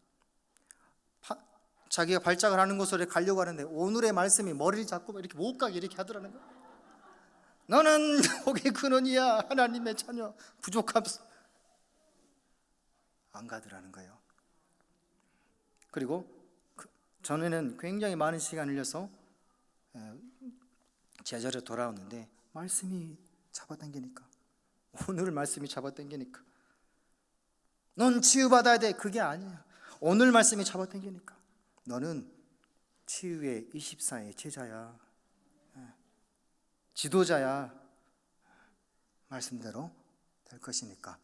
Speaker 2: 자기가 발작을 하는 곳으로 가려고 하는데, 오늘의 말씀이 머리를 잡고 이렇게 못 가게 이렇게 하더라는 거예요. 너는 복의 근원이야. 하나님의 자녀. 부족함 안 가더라는 거예요. 그리고 전에는 굉장히 많은 시간을 흘려서 제자리로 돌아오는데, 말씀이 잡아당기니까, 오늘 말씀이 잡아당기니까, 넌 치유받아야 돼. 그게 아니야. 오늘 말씀이 잡아당기니까, 너는 치유의 24의 제자야, 지도자야. 말씀대로 될 것이니까.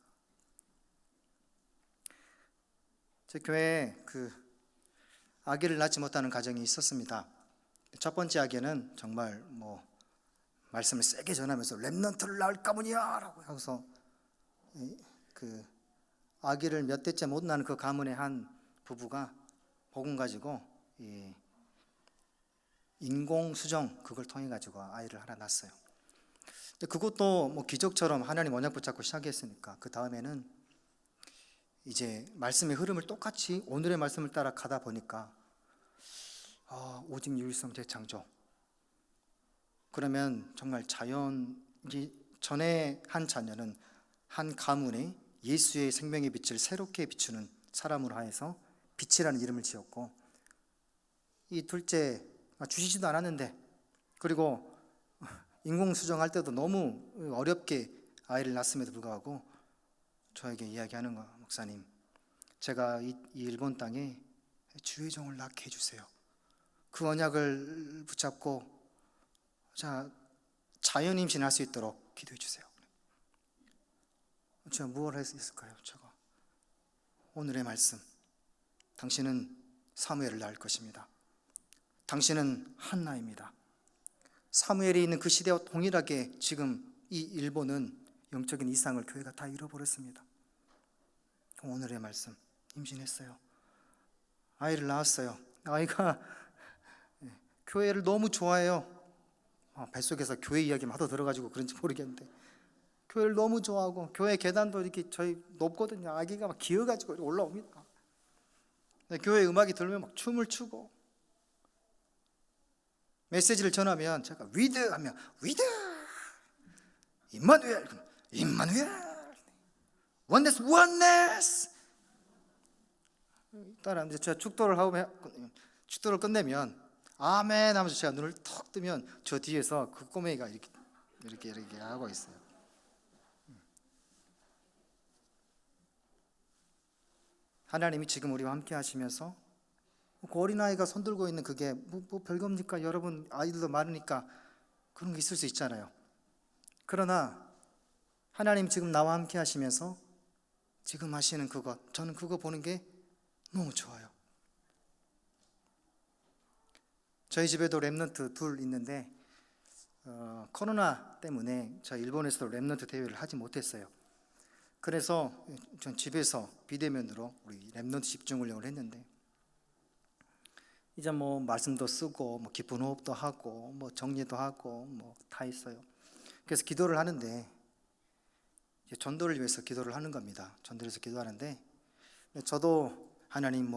Speaker 2: 제 교회에 아기를 낳지 못하는 가정이 있었습니다. 첫 번째 아기는 정말 말씀을 세게 전하면서 렘넌트를 낳을 가문이야 라고 하고서 아기를 몇 대째 못 낳은 그 가문의 한 부부가 복음 가지고 인공수정 그걸 통해 가지고 아이를 하나 낳았어요. 그것도 기적처럼 하나님 언약 붙잡고 시작했으니까, 그 다음에는 이제 말씀의 흐름을 똑같이 오늘의 말씀을 따라 가다 보니까 오직 유일성 재창조. 그러면 정말 전에 한 자녀는 한 가문에 예수의 생명의 빛을 새롭게 비추는 사람으로 하여서 빛이라는 이름을 지었고, 이 둘째 주시지도 않았는데, 그리고 인공수정할 때도 너무 어렵게 아이를 낳았음에도 불구하고 저에게 이야기하는 거야. 목사님, 제가 이 일본 땅에 주의 종을 낳게 해주세요. 그 언약을 붙잡고 자연 임신할 수 있도록 기도해 주세요. 제가 무엇을 할 수 있을까요? 제가 오늘의 말씀, 당신은 사무엘을 낳을 것입니다. 당신은 한나입니다. 사무엘이 있는 그 시대와 동일하게 지금 이 일본은 영적인 이상을 교회가 다 잃어버렸습니다. 오늘의 말씀, 임신했어요. 아이를 낳았어요. 아이가 교회를 너무 좋아해요. 뱃속에서 교회 이야기만 하도 들어가지고 그런지 모르겠는데, 교회를 너무 좋아하고, 교회 계단도 이렇게 저희 높거든요. 아기가 막 기어가지고 올라옵니다. 교회 음악이 들으면 막 춤을 추고, 메시지를 전하면 제가 위드 하면 위드, 임마누엘, 임마누엘, 원네스, 원네스 따라 제가 축도를 끝내면 아멘 하면서 제가 눈을 턱 뜨면 저 뒤에서 그 꼬맹이가 이렇게 하고 있어요. 하나님이 지금 우리와 함께 하시면서 그 어린아이가 손들고 있는 그게 뭐 별겁니까? 여러분 아이들도 많으니까 그런 게 있을 수 있잖아요. 그러나 하나님 지금 나와 함께 하시면서 지금 하시는 그것, 저는 그거 보는 게 너무 좋아요. 저희 집에도 렘넌트 둘 있는데 코로나 때문에 저희 일본에서도 렘넌트 대회를 하지 못했어요. 그래서 전 집에서 비대면으로 우리 렘넌트 집중 훈련을 했는데, 이제 말씀도 쓰고 깊은 호흡도 하고 정리도 하고 다 있어요. 그래서 기도를 하는데, 전도를 위해서 기도를 하는 겁니다. 전도를 위해서 기도하는데, 저도 하나님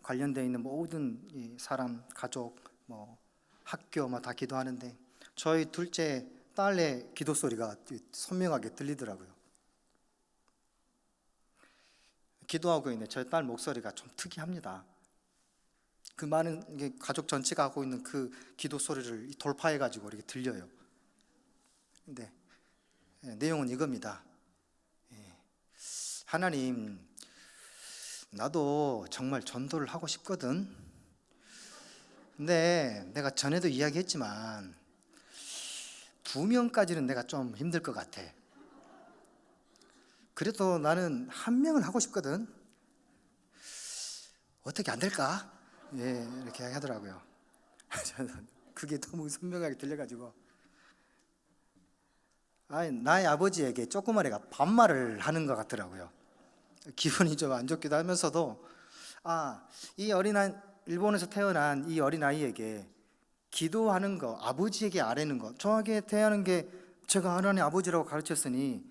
Speaker 2: 관련되어 있는 모든 이 사람, 가족, 학교 다 기도하는데, 저희 둘째 딸의 기도 소리가 선명하게 들리더라고요. 기도하고 있는 저희 딸 목소리가 좀 특이합니다. 그 많은 가족 전체가 하고 있는 그 기도 소리를 돌파해가지고 이렇게 들려요. 근데 내용은 이겁니다. 하나님, 나도 정말 전도를 하고 싶거든. 근데 내가 전에도 이야기했지만 2명까지는 내가 좀 힘들 것 같아. 그래도 나는 1명을 하고 싶거든. 어떻게 안 될까? 예, 이렇게 하더라고요. 저는 그게 너무 선명하게 들려가지고, 나의 아버지에게 조그만 애가 반말을 하는 것 같더라고요. 기분이 좀 안 좋기도 하면서도, 이 일본에서 태어난 이 어린아이에게 기도하는 거, 아버지에게 아뢰는 거, 정확하게 대하는 게 제가 하나님 아버지라고 가르쳤으니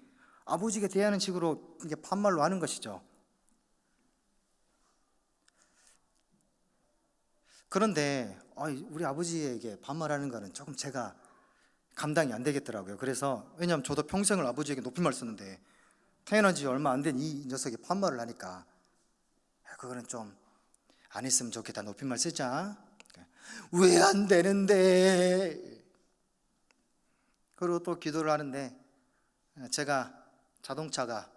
Speaker 2: 아버지에게 대하는 식으로 이게 반말로 하는 것이죠. 그런데 우리 아버지에게 반말하는 거는 조금 제가 감당이 안 되겠더라고요. 그래서 왜냐하면 저도 평생을 아버지에게 높임말 썼는데 태어난 지 얼마 안 된 이 녀석이 반말을 하니까 그거는 좀 안 했으면 좋겠다. 높임말 쓰자. 왜 안 되는데? 그리고 또 기도를 하는데 제가 자동차가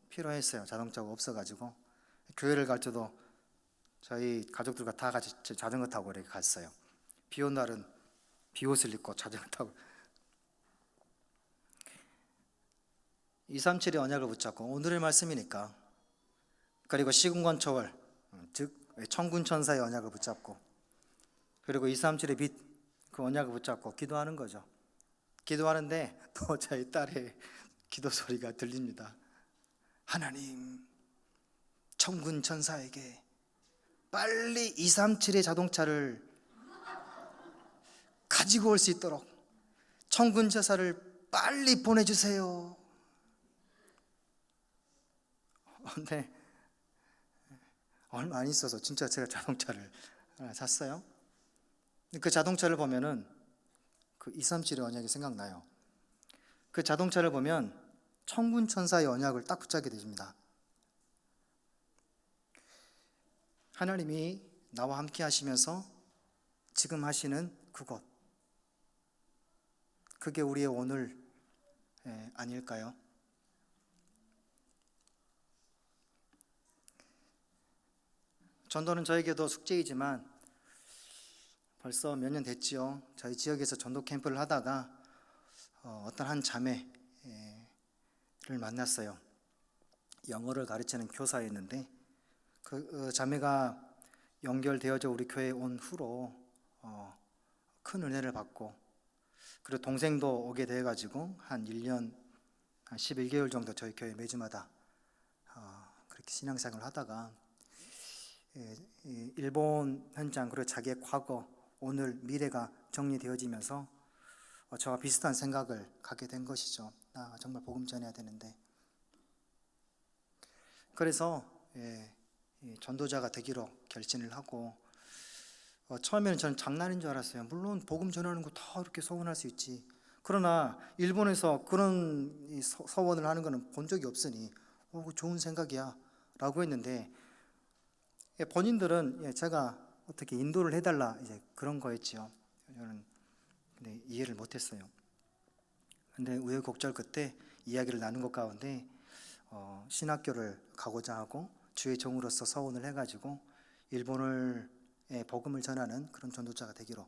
Speaker 2: 필요했어요. 자동차가 없어가지고 교회를 갈 때도 저희 가족들과 다 같이 자전거 타고 이렇게 갔어요. 비 온 날은 비옷을 입고 자전거 타고 237의 언약을 붙잡고 오늘의 말씀이니까, 그리고 시군관 초월 즉 천군 천사의 언약을 붙잡고, 그리고 237의 빛 그 언약을 붙잡고 기도하는 거죠. 기도하는데 또 저희 딸의 기도 소리가 들립니다. 하나님, 천군 천사에게 빨리 237의 자동차를 가지고 올 수 있도록 천군 천사를 빨리 보내주세요. 근데 얼마 안 있어서 진짜 제가 자동차를 하나 샀어요. 그 자동차를 보면은 그 237의 언약이 생각나요. 그 자동차를 보면 천군 천사의 언약을 딱 붙잡게 되십니다. 하나님이 나와 함께 하시면서 지금 하시는 그것, 그게 우리의 오늘 아닐까요? 전도는 저에게도 숙제이지만 벌써 몇 년 됐지요. 저희 지역에서 전도 캠프를 하다가 어떤 한 자매를 만났어요. 영어를 가르치는 교사였는데 그 자매가 연결되어져 우리 교회에 온 후로 큰 은혜를 받고, 그리고 동생도 오게 돼가지고 한 1년 한 11개월 정도 저희 교회 매주마다 그렇게 신앙생활을 하다가 일본 현장, 그리고 자기의 과거, 오늘, 미래가 정리되어지면서 저와 비슷한 생각을 갖게 된 것이죠. 나 정말 복음 전해야 되는데. 그래서 전도자가 되기로 결심을 하고, 처음에는 저는 장난인 줄 알았어요. 물론 복음 전하는 거 다 이렇게 서원할 수 있지. 그러나 일본에서 그런 서원을 하는 거는 본 적이 없으니 좋은 생각이야 라고 했는데, 본인들은 제가 어떻게 인도를 해달라 이제 그런 거였지요. 저는 근데 이해를 못했어요. 근데 우여곡절 끝에 이야기를 나눈 것 가운데 신학교를 가고자 하고 주의 종으로서 서원을 해가지고 일본을 복음을 전하는 그런 전도자가 되기로.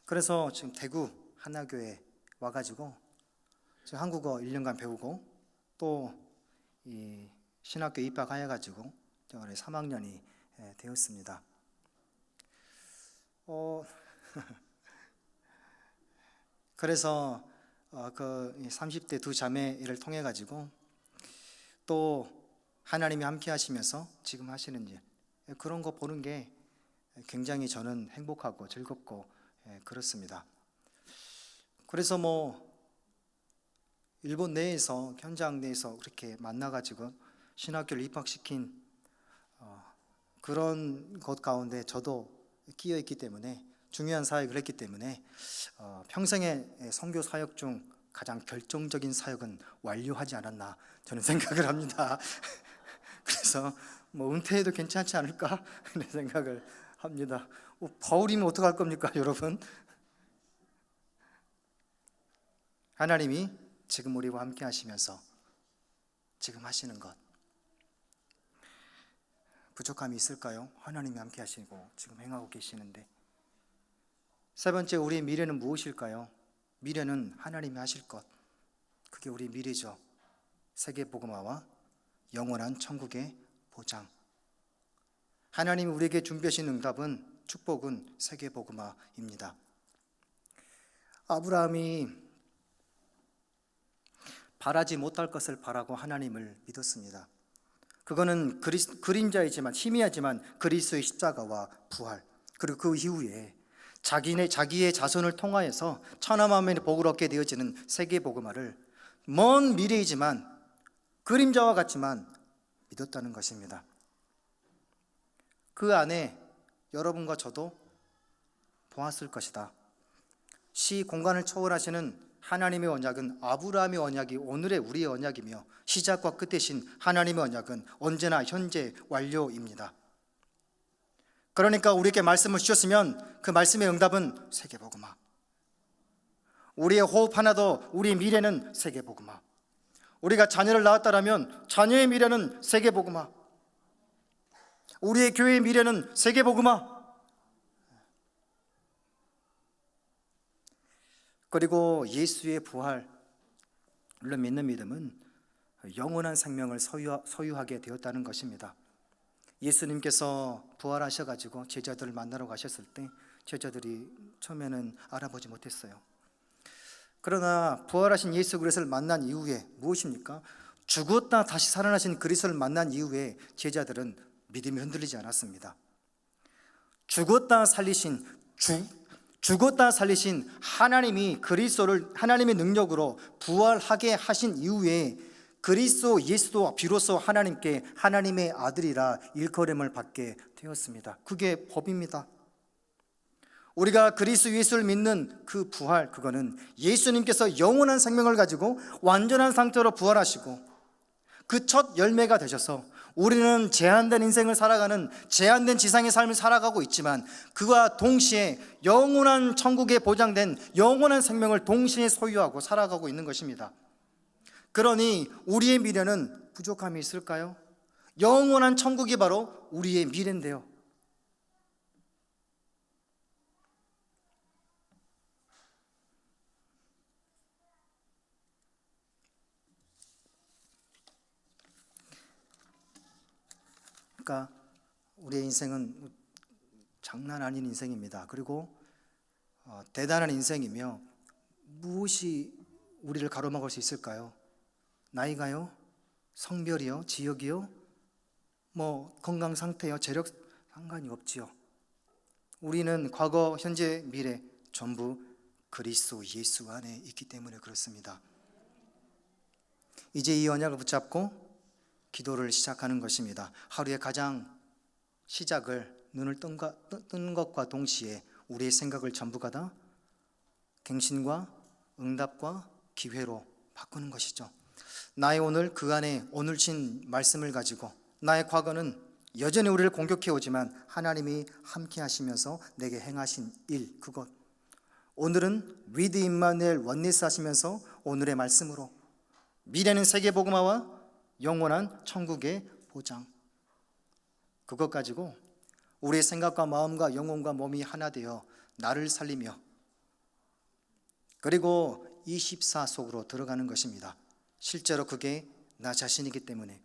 Speaker 2: 그래서 지금 대구 하나교에 와가지고 지금 한국어 1년간 배우고 또 이 신학교 입학하여가지고 올해 3학년이 되었습니다. 그래서 그 30대 두 자매를 통해 가지고 또 하나님이 함께 하시면서 지금 하시는 일, 그런 거 보는 게 굉장히 저는 행복하고 즐겁고 그렇습니다. 그래서 일본 내에서, 현장 내에서 그렇게 만나가지고 신학교를 입학시킨 그런 것 가운데 저도 끼어 있기 때문에, 중요한 사역을 했기 때문에 평생의 선교 사역 중 가장 결정적인 사역은 완료하지 않았나 저는 생각을 합니다. 그래서 은퇴해도 괜찮지 않을까 그런 생각을 합니다. 바울이면 어떡할 겁니까, 여러분? 하나님이 지금 우리와 함께 하시면서 지금 하시는 것, 부족함이 있을까요? 하나님이 함께 하시고 지금 행하고 계시는데. 세 번째, 우리의 미래는 무엇일까요? 미래는 하나님이 하실 것, 그게 우리 미래죠. 세계복음화와 영원한 천국의 보장. 하나님이 우리에게 준비하신 응답은, 축복은 세계복음화입니다. 아브라함이 바라지 못할 것을 바라고 하나님을 믿었습니다. 그거는 그림자이지만, 희미하지만 그리스도의 십자가와 부활, 그리고 그 이후에 자기의 자손을 통하여서 천하만민의 복을 얻게 되어지는 세계복음화를 먼 미래이지만 그림자와 같지만 믿었다는 것입니다. 그 안에 여러분과 저도 보았을 것이다. 시 공간을 초월하시는 하나님의 언약은, 아브라함의 언약이 오늘의 우리의 언약이며 시작과 끝이신 하나님의 언약은 언제나 현재 완료입니다. 그러니까 우리에게 말씀을 주셨으면 그 말씀의 응답은 세계복음화. 우리의 호흡 하나도 우리의 미래는 세계복음화. 우리가 자녀를 낳았다라면 자녀의 미래는 세계복음화. 우리의 교회의 미래는 세계복음화. 그리고 예수의 부활을 믿는 믿음은 영원한 생명을 소유하게 되었다는 것입니다. 예수님께서 부활하셔가지고 제자들을 만나러 가셨을 때 제자들이 처음에는 알아보지 못했어요. 그러나 부활하신 예수 그리스도를 만난 이후에 무엇입니까? 죽었다 다시 살아나신 그리스도를 만난 이후에 제자들은 믿음이 흔들리지 않았습니다. 죽었다 살리신 하나님이 그리스도를 하나님의 능력으로 부활하게 하신 이후에 그리스도 예수도 비로소 하나님께 하나님의 아들이라 일컬음을 받게 되었습니다. 그게 법입니다. 우리가 그리스도 예수를 믿는 그 부활, 그거는 예수님께서 영원한 생명을 가지고 완전한 상태로 부활하시고 그 첫 열매가 되셔서 우리는 제한된 인생을 살아가는 제한된 지상의 삶을 살아가고 있지만 그와 동시에 영원한 천국에 보장된 영원한 생명을 동시에 소유하고 살아가고 있는 것입니다. 그러니 우리의 미래는 부족함이 있을까요? 영원한 천국이 바로 우리의 미래인데요. 그러니까 우리의 인생은 장난 아닌 인생입니다. 그리고 대단한 인생이며 무엇이 우리를 가로막을 수 있을까요? 나이가요? 성별이요? 지역이요? 건강 상태요? 재력 상관이 없지요. 우리는 과거, 현재, 미래 전부 그리스도 예수 안에 있기 때문에 그렇습니다. 이제 이 언약을 붙잡고 기도를 시작하는 것입니다. 하루의 가장 시작을 눈을 뜨는 것과 동시에 우리의 생각을 전부가 다 갱신과 응답과 기회로 바꾸는 것이죠. 나의 오늘, 그 안에 오늘 신 말씀을 가지고 나의 과거는 여전히 우리를 공격해 오지만 하나님이 함께 하시면서 내게 행하신 일, 그것, 오늘은 with 임마누엘 원네스 하시면서 오늘의 말씀으로 미래는 세계복음화와 영원한 천국의 보장, 그것 가지고 우리의 생각과 마음과 영혼과 몸이 하나 되어 나를 살리며 그리고 24 속으로 들어가는 것입니다. 실제로 그게 나 자신이기 때문에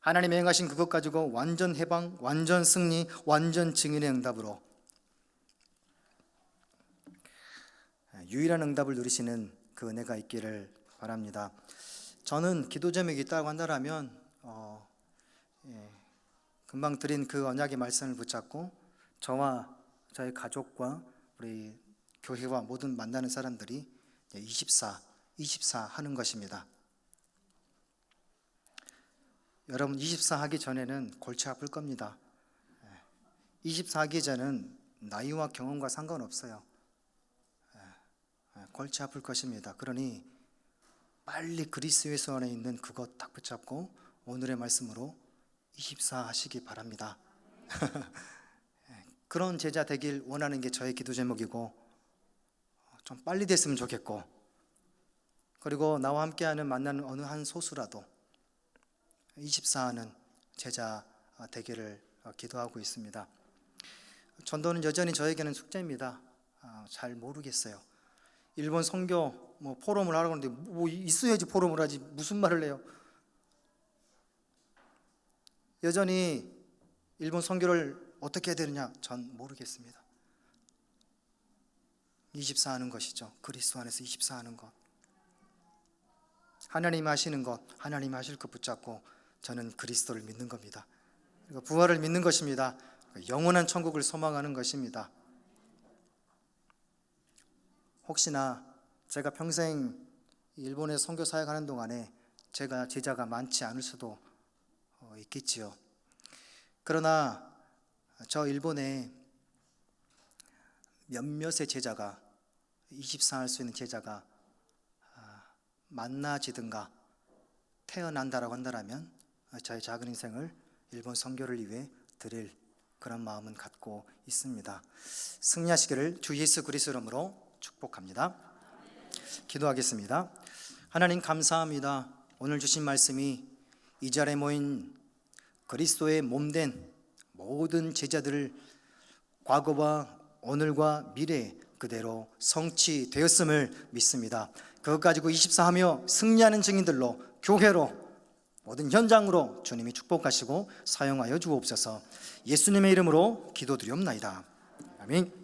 Speaker 2: 하나님이 행하신 그것 가지고 완전 해방, 완전 승리, 완전 증인의 응답으로 유일한 응답을 누리시는 그 은혜가 있기를 바랍니다. 저는 기도 제목이 있다고 한다면 금방 드린 그 언약의 말씀을 붙잡고 저와 저희 가족과 우리 교회와 모든 만나는 사람들이 24 하는 것입니다. 여러분 24 하기 전에는 골치 아플 겁니다. 24 하기 전은 나이와 경험과 상관없어요. 골치 아플 것입니다. 그러니 빨리 그리스도 예수 안에 있는 그것 딱 붙잡고 오늘의 말씀으로 24 하시기 바랍니다. 그런 제자 되길 원하는 게 저의 기도 제목이고 좀 빨리 됐으면 좋겠고 그리고 나와 함께하는 만나는 어느 한 소수라도 24하는 제자 되기를 기도하고 있습니다. 전도는 여전히 저에게는 숙제입니다. 잘 모르겠어요. 일본 선교 뭐 포럼을 하라고 하는데 뭐 있어야지 포럼을 하지 무슨 말을 해요. 여전히 일본 선교를 어떻게 해야 되느냐 전 모르겠습니다. 24하는 것이죠. 그리스도 안에서 24하는 것. 하나님 하시는 것, 하나님 하실 것 붙잡고 저는 그리스도를 믿는 겁니다. 그리고 부활을 믿는 것입니다. 영원한 천국을 소망하는 것입니다. 혹시나 제가 평생 일본에 선교 사역하는 동안에 제가 제자가 많지 않을 수도 있겠지요. 그러나 저 일본에 몇몇의 제자가 24할 수 있는 제자가 만나지든가 태어난다라고 한다면 저의 작은 인생을 일본 선교를 위해 드릴 그런 마음은 갖고 있습니다. 승리하시기를 주 예수 그리스도 이름으로 축복합니다. 기도하겠습니다. 하나님 감사합니다. 오늘 주신 말씀이 이 자리에 모인 그리스도의 몸된 모든 제자들을 과거와 오늘과 미래 그대로 성취되었음을 믿습니다. 그것 가지고 24하며 승리하는 증인들로 교회로 모든 현장으로 주님이 축복하시고 사용하여 주옵소서. 예수님의 이름으로 기도드리옵나이다. 아멘.